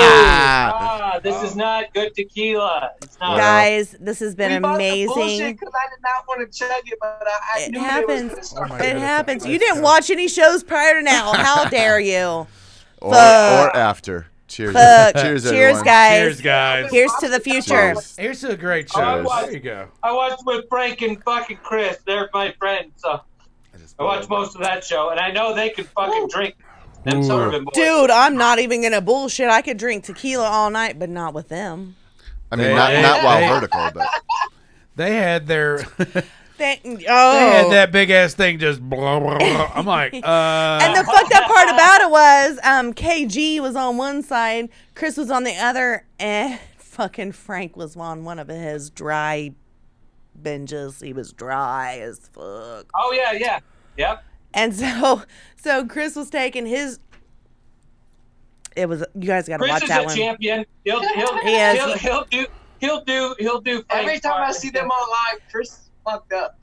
This is not good tequila. It's not. Guys, this has been amazing. Because I did not want to chug it, but I It knew happens. it was going to start. It happens. You didn't watch any shows prior to now. How dare you? Or after. Cheers. Fuck. Cheers, Cheers, everyone. guys. Cheers, guys. Here's to the future. Cheers. Here's to a great show. Cheers. There you go. I watched with Frank and fucking Chris. They're my friends, so I watched most of that show, and I know they can fucking drink. Them Sullivan boys. Dude, I'm not even gonna bullshit. I could drink tequila all night, but not with them. I mean, not while vertical, but They had their. They They had that big ass thing just. I'm like, And the fucked up part about it was, KG was on one side, Chris was on the other, and fucking Frank was on one of his dry binges. He was dry as fuck. Oh yeah. Yep. And so Chris was taking his. It was, you guys got to Chris watch is that a one. champion. He'll do. Every time I see them online, Chris is fucked up.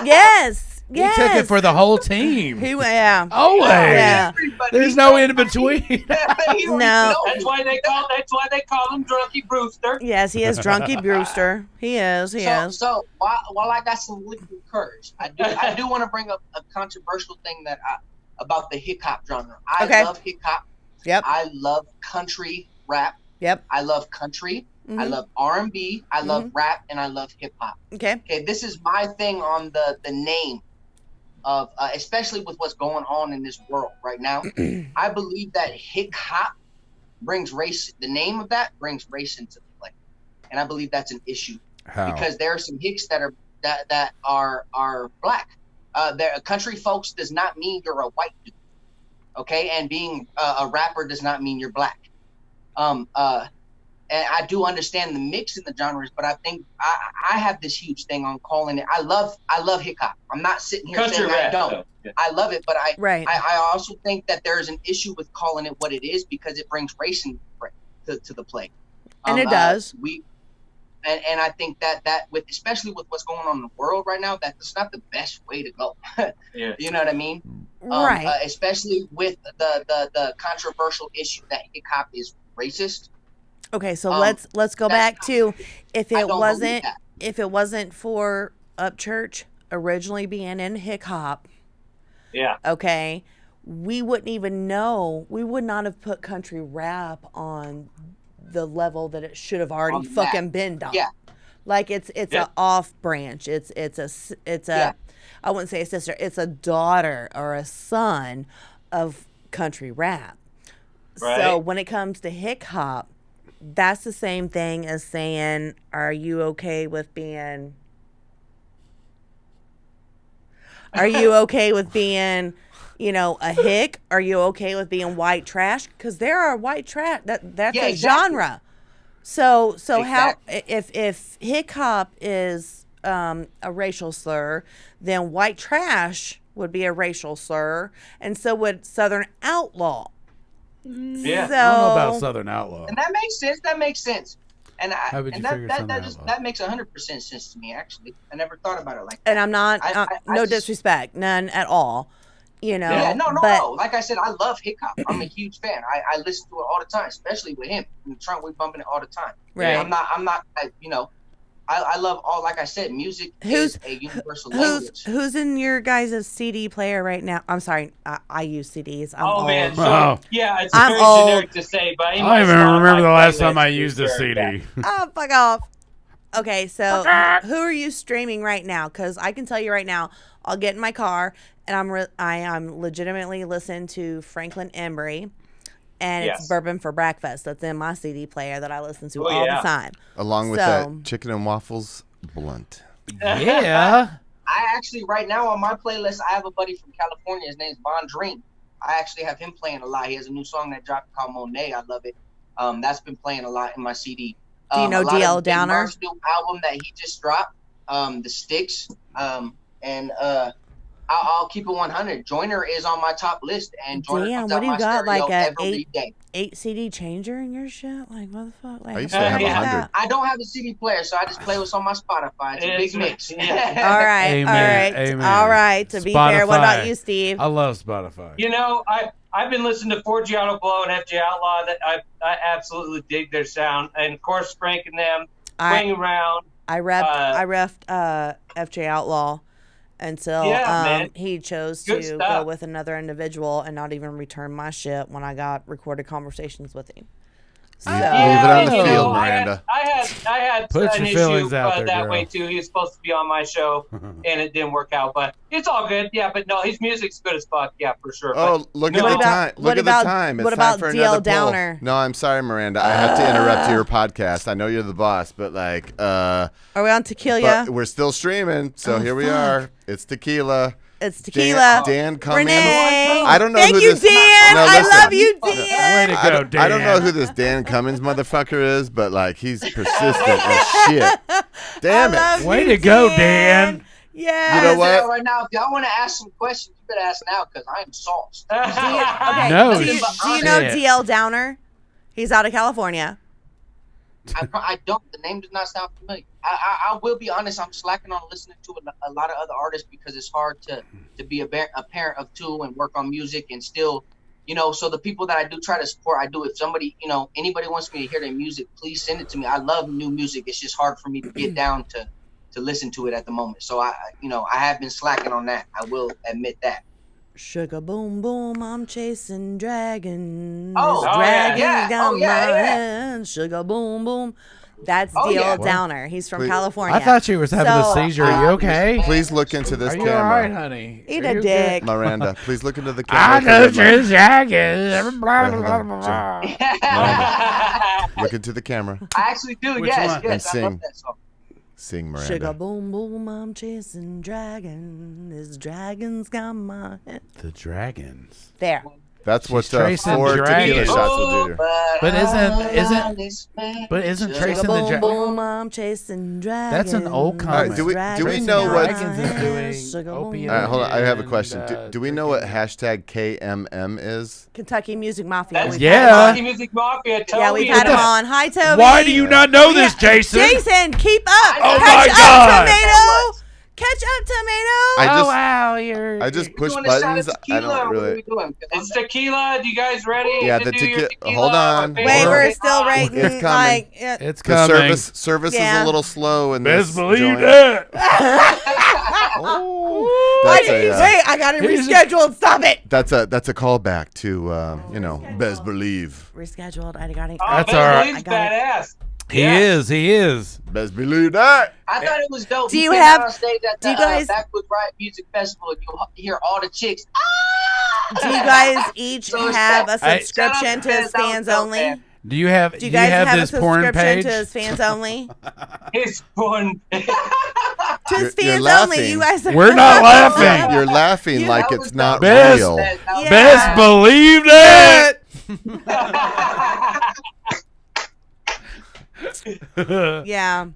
Yes. He took it for the whole team. Yeah. Always. Yeah. There's no in between. No. That's why they call him Drunky Brewster. Yes, he is Drunky Brewster. He is. So while I got some liquid courage, I do want to bring up a controversial thing about the hip hop genre. I love hip hop. Yep. I love country rap. Yep. I love country. Mm-hmm. I love R&B. I love rap, and I love hip hop. Okay. This is my thing on the name of, especially with what's going on in this world right now. I believe that hip hop brings race. The name of that brings race into play, and I believe that's an issue. How? Because there are some hicks that are black. Country folks does not mean you're a white dude. Okay, and being a rapper does not mean you're black. And I do understand the mix in the genres, but I think I have this huge thing on calling it. I love hip hop. I'm not sitting here Country saying rap, I don't. though. Yeah. I love it, but Right. I also think that there's an issue with calling it what it is because it brings race to the play. And it does. And I think that with especially with what's going on in the world right now, that's not the best way to go. Yeah. You know what I mean? Right. Especially with the controversial issue that hip hop is racist. Okay, so let's go back to if I it don't wasn't believe that. for Upchurch originally being in hip hop, Yeah. okay, we wouldn't even know. We would not have put country rap on the level that it should have already On the fucking map. been done. Yeah. Like it's Yeah. a off branch. It's a Yeah. I wouldn't say a sister. It's a daughter or a son of country rap. So Right. when it comes to hip hop, that's the same thing as saying, "Are you okay with being? Are you okay with being, a hick? Are you okay with being white trash? Because there are white trash. That's Yeah, a exactly. genre. So Exactly. how if hip hop is a racial slur, then white trash would be a racial slur, and so would Southern outlaw. Yeah. So, I don't know about Southern Outlaw. And that makes sense. And How would you figure something out? that makes 100% sense to me. Actually, I never thought about it like that. And I'm not, I no just- disrespect, none at all. Yeah, no. but Like I said, I love hip hop. I'm a huge fan. I listen to it all the time, especially with him. In the trunk, we bumping it all the time. Right. I'm not. I love all. Like I said, music is a universal language. who's in your guys' CD player right now? I'm sorry, I use CDs. I'm old. Man. So, Oh. yeah, it's I'm very old. generic to say, but I don't even remember the last time I used a CD. Oh, fuck off. Okay, so who are you streaming right now? Because I can tell you right now, I'll get in my car and I am legitimately listening to Franklin Embry, and it's Yes. Bourbon for Breakfast. That's in my CD player that I listen to Oh, all yeah. the time. Along with So- that chicken and waffles blunt. Yeah. I actually right now on my playlist, I have a buddy from California. His name's Von Dream. I actually have him playing a lot. He has a new song that dropped called Monday. I love it. That's been playing a lot in my CD. Do you know a lot DL of Big Downer? Murph's new album that he just dropped, The Sticks, and I'll keep it 100. Joyner is on my top list, and Joyner Damn, comes what out do you my got, stereo like a every day. 8 CD changer in your shit? Like, what the fuck? Like, I used to have what the fuck is 100. that? I don't have a CD player, so I just play what's on my Spotify. It's a big mix. All right, Amen, all right, amen. all right. To be fair, what about Spotify. you, Steve? I love Spotify. I've been listening to 4G Auto Blow and FJ Outlaw. That I absolutely dig their sound, and of course Frank and them swing around. I refed FJ Outlaw until man. he chose Good to go stuff. with another individual and not even return my shit when I got recorded conversations with him. So, Leave it on the you know, field, I Miranda. I had Put an your feelings issue out there, that girl. way too. He was supposed to be on my show, and it didn't work out. But it's all good. Yeah, but no, his music's good as fuck. Yeah, for sure. Oh, look at What the about- time! what Look at about- the time! It's what time about for DL another poll. Downer? No, I'm sorry, Miranda. I have to interrupt your podcast. I know you're the boss, but are we on Tequila? but we're still streaming. So Oh, here we fuck. are. It's tequila. It's tequila. Dan Cummings. Renee. I don't know Thank who you, this. Dan. No, I listen. love you, Dan. Way to go, Dan. I don't know who this Dan Cummings motherfucker is, but like he's persistent as shit. Damn it. Way to go, Dan. Yeah. You know what? Right now, if y'all want to ask some questions, you better ask now because I am sauced. Okay. No Do you know shit. DL Downer? He's out of California. I don't. The name does not sound familiar. I will be honest. I'm slacking on listening to a lot of other artists because it's hard to be a parent of two and work on music and still, so the people that I do try to support, I do. If somebody, anybody wants me to hear their music, please send it to me. I love new music. It's just hard for me to get down to listen to it at the moment. So I have been slacking on that. I will admit that. Sugar boom boom, I'm chasing dragons. Yeah. Got my Yeah. hand. Sugar boom boom. That's Oh, DL yeah. Downer. He's from Please. California. I thought she was having a seizure. Are you okay? Please look into this Are you camera. all right, honey? Eat Are a you dick. Miranda, please look into the good? I camera. know she's jagged. Blah, blah, blah, blah, blah. Look into the camera. I actually do. Which Yes, one? yes. And I sing. love that song. Sing, Miranda. Sugar boom boom, I'm chasing dragons. This dragon's got my hand. The dragons. There. That's what She's tracing 4 tequila dragons. shots will do. But isn't Sugar tracing the boom dragon? boom, I'm chasing dragons. That's an old comment. Alright, do we Tracing know what- dragons is doing Sugar boom opium? All right, hold on. I have a and, question. Do we know what hashtag KMM is? Kentucky Music Mafia. That's We've Yeah. had him on. Kentucky Music Mafia. Toby Yeah, we've had him on. Hi, Toby. Why do you not know this, Jason? Jason, keep up. Oh Catch my up, God. Tomato. Catch up, Tomato. You're. I just push Doing a shot of buttons. I tequila, don't or what are really. we doing? It's tequila. Do you guys ready? Yeah, to the do your tequila- hold on. Wait, Hold we're on. still rating. It's coming. Like, It's The coming. service Yeah. is a little slow in Best this. believe joint. that. Oh, why that's did you a, say I got it he's a- rescheduled? Stop it. that's a callback to best believe. Rescheduled. I got it. Oh, That's Best all right. Believe's I got it. badass. He Yeah. is. Best believe that. I thought it was dope. Do He you came have- out on stage at do the you guys- Bakwudz Boyz Music Festival, and you hear all the chicks. Do you guys each So have a Hey. subscription to his fans only? Do you have? Do you guys have a this porn subscription page? to his fans only? It's fun. To his You're fans only. laughing. You guys. We're not laughing. You're laughing Yeah, like That it's was not Best- real. Yeah. Best believe that. Yeah.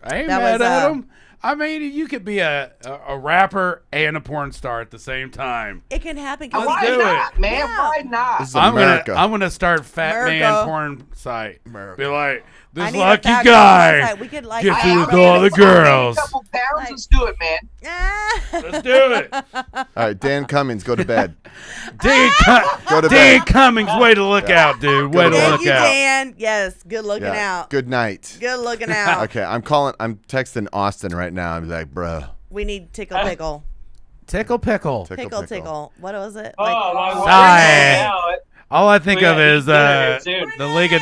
I ain't That mad was, at him. I mean, you could be a rapper and a porn star at the same time. It can happen. 'cause Why do not, man? Yeah. Why not? This is I'm America. gonna start Fat Man America. porn site. America. Be like, I this need a lucky fat guy girl website. We could like. gets Hey, with I all made the a girls. couple pounds. Like- Let's do it, man. Let's do it. All right, Dan Cummings, go to bed. Dan Go to bed. Cummings, way to look out, dude. Way Go to to bed. Thank look you, out. Dan. Yes. Good looking Yeah. out. Good night. Good looking out. Okay, I'm texting Austin right now. I'm like, bro. We need tickle pickle. Tickle pickle. Tickle. What was it? Oh, my word. Sigh. Now, All I think We of gotta is get dinner here soon. the League of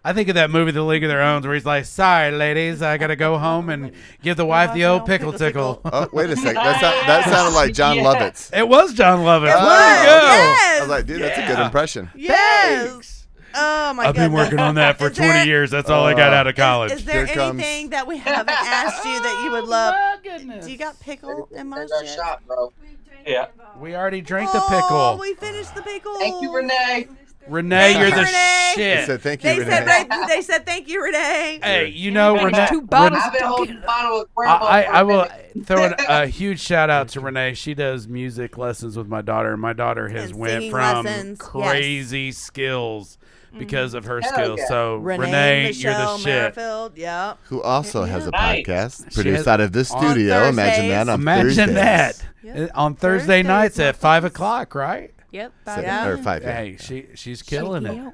I think of that movie, The League of Their Own, where he's like, "Sorry, ladies, I gotta go home and give the wife the old pickle tickle." Oh, wait a second. That sounded like John Yeah. Lovitz. It was John Lovitz. It There was. you go. Yes. I was like, dude, that's a good Yeah. impression. Yes. Oh my I've been goodness. working on that for Is there- 20 years. That's all I got out of college. Is there Here comes- anything that we haven't asked you that you would love? Oh, my goodness. Do you got pickle in my There's our shit? shot, bro. Yeah. We already drank the Oh, pickle. we finished the pickle. Thank you, Renee. Renee, Thank you're you, the Renee. He shit. said, thank you, They Renee. said they said thank you, Renee. Hey, you know, Renee. Two bottles I've been holding the bottle of Cuervo I for a will minute. throw a huge shout out to Renee. She does music lessons with my daughter. My daughter has And went singing from lessons, crazy skills because of her Hell skills. yeah. So Renee, you're the Michelle shit. Merrifield. Yep. Who also has a Nice. podcast She produced has- out of this on studio. Imagine Thursdays. that on Imagine Thursdays. that Yep. on Thursday Thursdays, nights at 5 motherfuckers. o'clock, right? Yep. Seven- Yeah. Or 5. Yeah. Hey, she's killing it.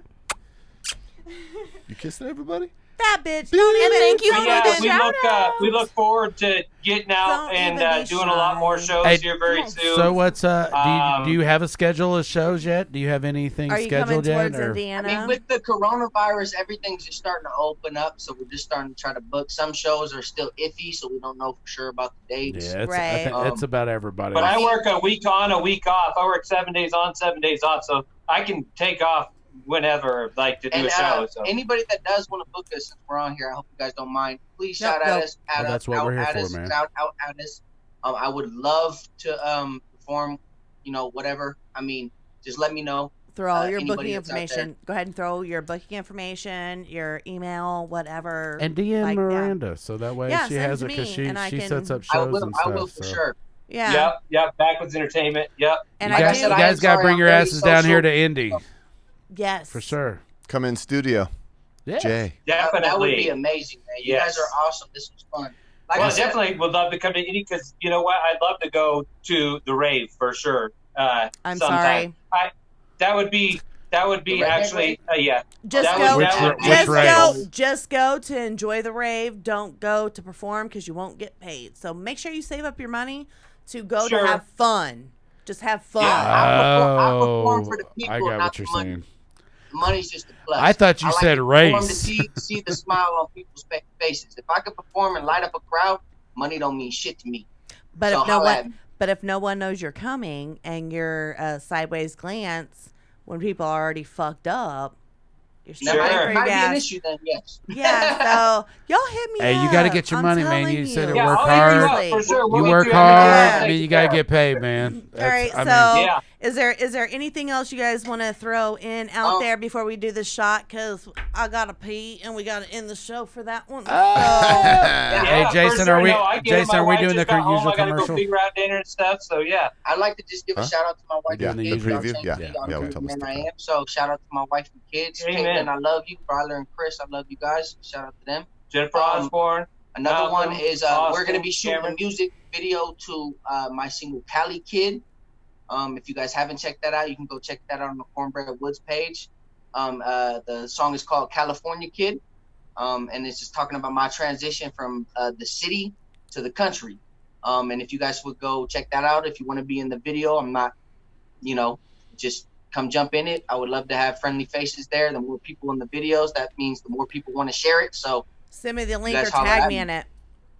You kissing everybody? That bitch. And thank you But for yeah, the shout out. we look forward to getting out Don't and even be doing a lot more shy. shows Hey, here very soon. So what's do Um, you have a schedule of shows yet? Do you have anything Are you coming scheduled yet? towards or- I Indiana? mean, with the coronavirus, everything's just starting to open up, so we're just starting to try to book. Some shows are still iffy, so we don't know for sure about the dates. Yeah, it's, I Right. think it's about everybody. But I work a week on, a week off. I work 7 days on, 7 days off, so I can take off whenever, like, to do And a show. So. anybody that does want to book us, since we're on here, I hope you guys don't mind. Please Nope, shout nope. at us. Well, that's what we're here at for, us, man. Shout out at us. I would love to perform, whatever. I mean, just let me know. Throw all your anybody booking that's out there. information. Go ahead and throw your booking information, your email, whatever. And DM like, Miranda, so that way Yeah, she send has it it to because me, and I she can- sets up I shows will. and I stuff. will for so. sure. Yeah. Yep. Backwoods Entertainment. Yep. And You I guys, do. said, you I guys am got to sorry, bring I'm your very asses down social. here to Indy Yes. for sure. Come in studio. Yeah. Jay. Definitely. That would be amazing, man. You Yes. guys are awesome. This was fun. Like Well, I said, definitely would love to come to Indy because you know what? I'd love to go to the rave for sure. I'm sometime. sorry. That would be The actually yeah. Just That go. would- Which that would- which rave? Just go to enjoy the rave. Don't go to perform because you won't get paid. So make sure you save up your money to go Sure. to have fun. Just have fun. I perform for the people, I got not what the you're money. saying. Money's just a plus. I thought you like said to perform race. To see the smile on people's faces. If I could perform and light up a crowd, money don't mean shit to me. But So if no holla at one, me. but if no one knows you're coming and you're a sideways glance when people are already fucked up, you're still Sure. paying for That your might be an gas. issue then, yes. Yeah, so y'all hit me Hey, up. you got to get your I'm money, man. telling You said it Yeah, work I'll hit you hard. up Seriously. for sure. You We'll work meet hard. everywhere. I mean, you got to get paid, man. All right, That's- so Yeah. is there anything else you guys want to throw in out there before we do this shot? Because I gotta pee and we gotta end the show for that one. So, Yeah, Hey, for Jason, sure. are we- No, I get it. Jason, My are we wife doing just the got home. usual I gotta commercial? go figure out dinner and stuff. So yeah. I'd like to just give a Huh? shout out to my wife. Yeah, and the kids, you know what I'm preview? saying? Yeah. Y'all Yeah, know we the told man Mr. I Kemp. am. So shout out to my wife and kids. Amen. Caitlin, I love you. Ryler and Chris, I love you guys. Shout out to them. Jennifer Osborne. Another Malcolm, one is Austin, we're gonna be shooting Cameron. a music video to my single Cali Kid. If you guys haven't checked that out, you can go check that out on the Cornbread Woods page. The song is called California Kid, and it's just talking about my transition from the city to the country. And if you guys would go check that out, if you want to be in the video, I'm not, just come jump in it. I would love to have friendly faces there. The more people in the videos, that means the more people want to share it. So send me the link guys or holler tag at me me. in it.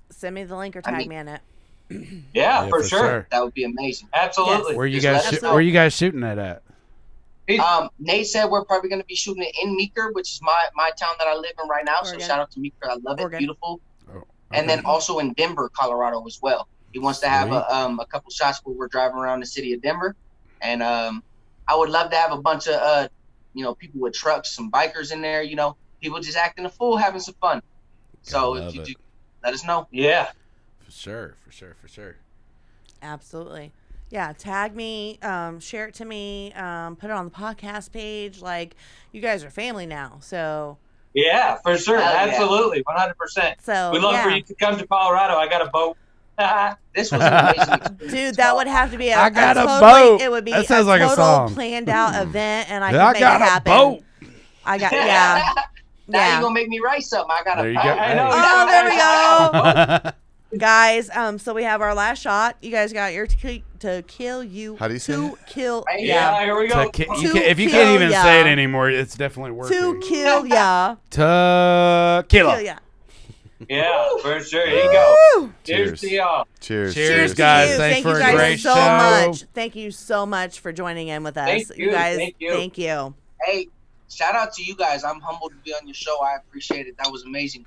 Send me the link or tag me in it. Yeah, for sure. that would be amazing. Absolutely. Where you Just guys let us know. where you guys shooting it at? Nate said we're probably going to be shooting it in Meeker, which is my town that I live in right now. Oregon. So shout out to Meeker. I love it. Oregon. Beautiful. Oh, And then also in Denver, Colorado as well. He wants to have a couple shots where we're driving around the city of Denver. And I would love to have a bunch of, people with trucks, some bikers in there, people just acting a fool, having some fun. So if you do, let us know. Yeah. For sure. Absolutely. Yeah, tag me, share it to me, put it on the podcast page. Like, you guys are family now, so. Yeah, for sure. Hell yeah. Absolutely. 100%. So, We'd love for you to come to Colorado. I got a boat. This was an amazing experience. Dude, that would have to be I got a totally, boat. It would be That sounds a like a total song. planned out event, and I I can make got it a happen. boat. I got, Now yeah. you're going to make me write something. I got There a you go. I know. Oh, there we go. Go. Guys, so we have our last shot. You guys got your to kill you. How do you say to it? kill? Yeah, here we go. If you kill can't even ya. say it anymore, it's definitely working. To kill ya. To kill. Kill ya. Yeah, for sure. Here you go. Woo! Cheers to y'all. Cheers. Cheers, to guys. you. Thanks Thank for you a guys great so show. much. Thank you so much for joining in with us. Thank you. guys, Thank you. thank you. Hey, shout out to you guys. I'm humbled to be on your show. I appreciate it. That was amazing.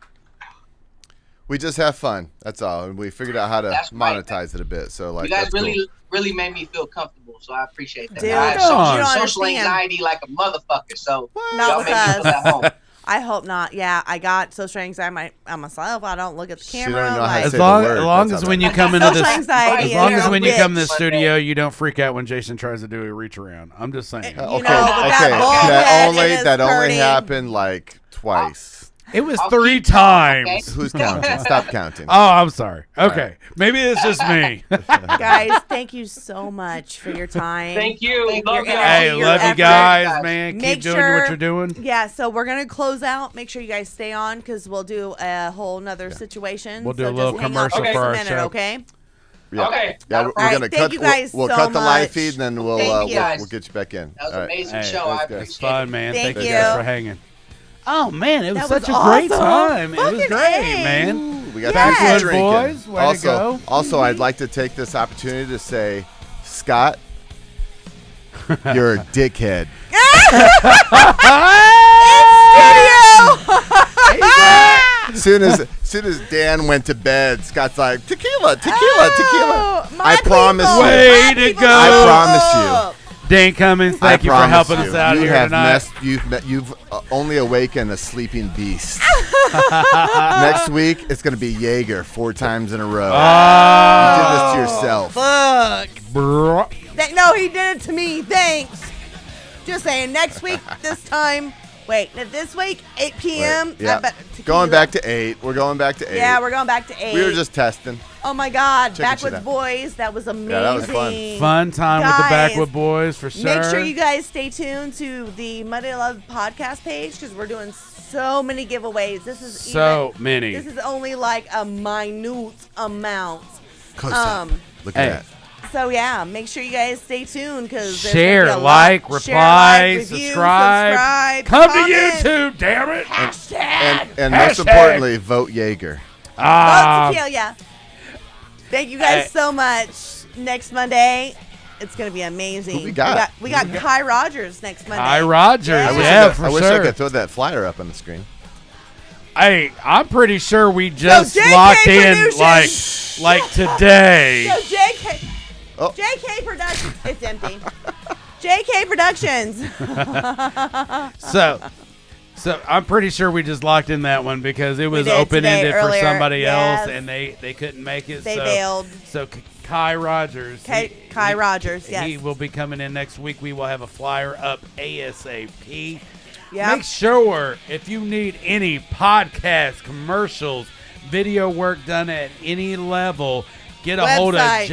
We just have fun. That's all. And we figured out how to That's right. monetize it a bit. So like You guys that's really, cool. really made me feel comfortable, so I appreciate that. Dude, I have you don't social understand. anxiety like a motherfucker, so Not y'all with make me feel us. at home. I hope not. Yeah, I got social anxiety myself. I don't look at the She don't camera. even know how to like, say As long, the word. as long That's as how when bad you it come into social this, anxiety. as long is as a when you come to bitch. the studio, you don't freak out when Jason tries to do a reach around. I'm just saying. You Okay, know, with that bald that head, only it is that only hurting. happened like twice. It was I'll 3 keep counting, times. okay? Who's counting? Stop counting. Oh, I'm sorry. Okay, maybe it's just me. Guys, thank you so much for your time. Thank you. Thank Love you. y'all. Hey, your love you effort. guys, man. Make Keep doing sure- what you're doing. Yeah, so we're gonna close out. Make sure you guys stay on because we'll do a whole nother situation. We'll do so a little just hang commercial out for just our a minute, show. okay? Yeah. Okay. Yeah, we're Alright, gonna thank cut. you guys we'll so cut the live much. feed, and then Thank we'll you guys. we'll get you back in. That was All an right. amazing Hey, show. I that's good. appreciate It's fun, it. man. Thank Thank you. you guys for hanging. Oh man, it was That was such a great awesome. time. It was Fucking great, A. man. We got Yes. people Bakwudz drinking. Boyz, way to also, go. also, I'd like to take this opportunity to say, Scott, you're a dickhead. Soon as Dan went to bed, Scott's like, tequila. tequila. My I promise people, you. Way my to people. go. I promise you. Dane Cummins, thank you for promise helping you, us out you here have tonight. You've only awakened a sleeping beast. Next week, it's going to be Jaeger 4 times in a row. You did this to yourself. Fuck. Bruh. No, he did it to me. Thanks. Just saying. Next week, this time. Wait, this week, 8 p.m. Wait, yeah. I bet tequila. Going back to 8. We're going back to 8. Yeah, we're going back to 8. We were just testing. Oh my God, Checking shit Bakwudz out. Boyz. That was amazing. Yeah, that was fun. Fun time Guys, with the Bakwudz Boys for sure. Make sure you guys stay tuned to the Monday Love podcast page because we're doing so many giveaways. This is many. This is only like a minute amount. Close up. Look at that. So yeah, make sure you guys stay tuned because Share, like, reply, subscribe. Come to YouTube, damn it. And most importantly, vote Jaeger. Vote tequila. Thank you guys so much. Next Monday, it's gonna be amazing. Who we got? We got Kai Rogers next Monday. Kai Rogers, Yeah. for I wish sure. I could throw that flyer up on the screen. Hey, I'm pretty sure we just JK locked in Productions. like today. So JK. Oh. JK Productions. It's empty. JK Productions. So I'm pretty sure we just locked in that one because it was did open-ended today, for earlier. somebody Yes. else, and they couldn't make it. They so, bailed. So Kai Rogers. Kai Rogers, yes. He will be coming in next week. We will have a flyer up ASAP. Yep. Make sure if you need any podcast, commercials, video work done at any level, get a hold of Website.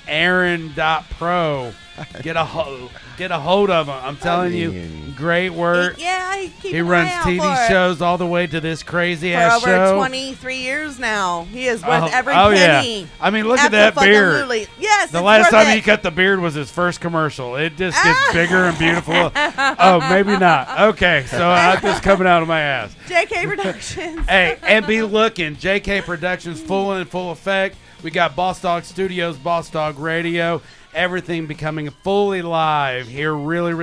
jasonaaron.pro. Get a hold of him. I'm telling you, great work. Yeah, I keep He an runs eye out TV for it. shows all the way to this crazy For ass over show. 23 years now. He is worth every yeah. penny. I mean, look at that beard. Absolutely. Yes, The it's last worth time it. he cut the beard was his first commercial. It just gets bigger and beautiful. Oh, maybe not. Okay, so I'm just coming out of my ass. JK Productions. Hey, and be looking. JK Productions full effect. We got Boss Dog Studios, Boss Dog Radio. Everything becoming fully live here really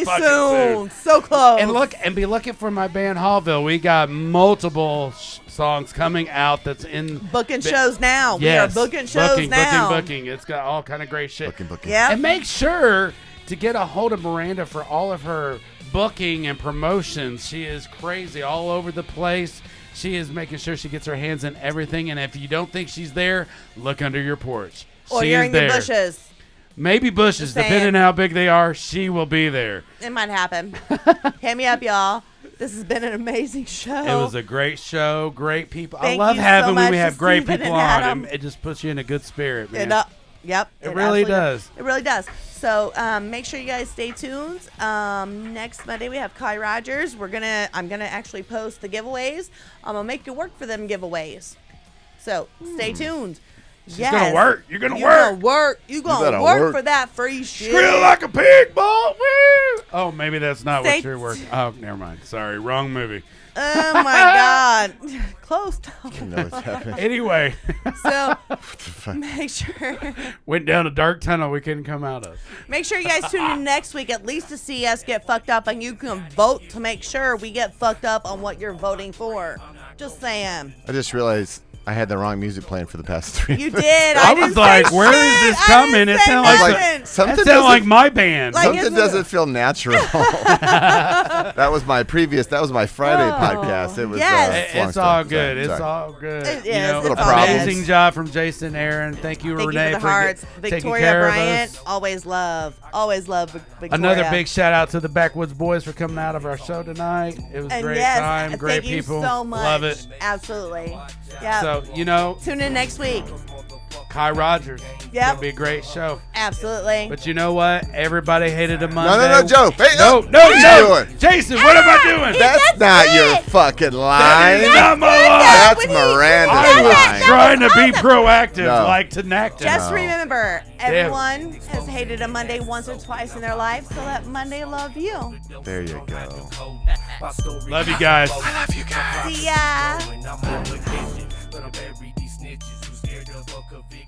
fucking soon. So close. And be looking for my band Hallville. We got multiple songs coming out that's in booking shows now. Yes, We are booking shows now. Booking. It's got all kind of great shit. Booking. Yeah. And make sure to get a hold of Miranda for all of her booking and promotions. She is crazy all over the place. She is making sure she gets her hands in everything. And if you don't think she's there, look under your porch. Or She you're is in your there. bushes. Maybe bushes, Just saying. depending on how big they are. She will be there. It might happen. Hit me up, y'all. This has been an amazing show. It was a great show, great people. Thank I love you so having when we much have to great Steven people and on. Adam. It just puts you in a good spirit, man. Yep. It really absolutely does. It really does. So make sure you guys stay tuned. Next Monday we have Kai Rogers. I'm gonna actually post the giveaways. I'm gonna make you work for them giveaways. So stay tuned. She's gonna work. You're gonna work. You're gonna better work work. for that free shit. Squeal like a pig, boy. Woo! Oh, maybe that's not Stay- what you're working. Oh, never mind. Sorry, wrong movie. Oh my God. Close. You know what's happening. Anyway, So make sure went down a dark tunnel we couldn't come out of. Make sure you guys tune in next week at least to see us get fucked up, and you can vote to make sure we get fucked up on what you're voting for. Just saying. I just realized I had the wrong music playing for the past 3 You minutes. did. I didn't was like, say where is shit. this I coming? didn't It say sounded like nothing. that Something sounded doesn't- like my band. Like- Something it's- doesn't feel natural. That was my Friday podcast. It was Yes. long It's story. all good. Sorry. It's all good. It You is. know, It's all good. amazing job from Jason Aaron. Thank you, Thank Renee, you for the hearts. taking Victoria care of Bryant, us. always love Victoria. Another big shout out to the Bakwudz Boys for coming out of our show tonight. It was a and great yes, time, great thank people. you so much. Love it. Absolutely. Yeah. So, you know, Tune in next week. Kai Rogers. Yep. Gonna be a great show. Absolutely. But you know what? Everybody hated a Monday. No, Joe. Hey, No, what no, are you no. doing? Jason, what am I doing? That's not your fucking That line. is not my line. That's When he- Miranda's I was line. trying to be awesome. proactive, No. like Tenactin. Just No. remember, everyone has hated a Monday once or twice in their life, so let Monday love you. There you go. Love you guys. See ya. But I'm bury these snitches who scared of a conviction.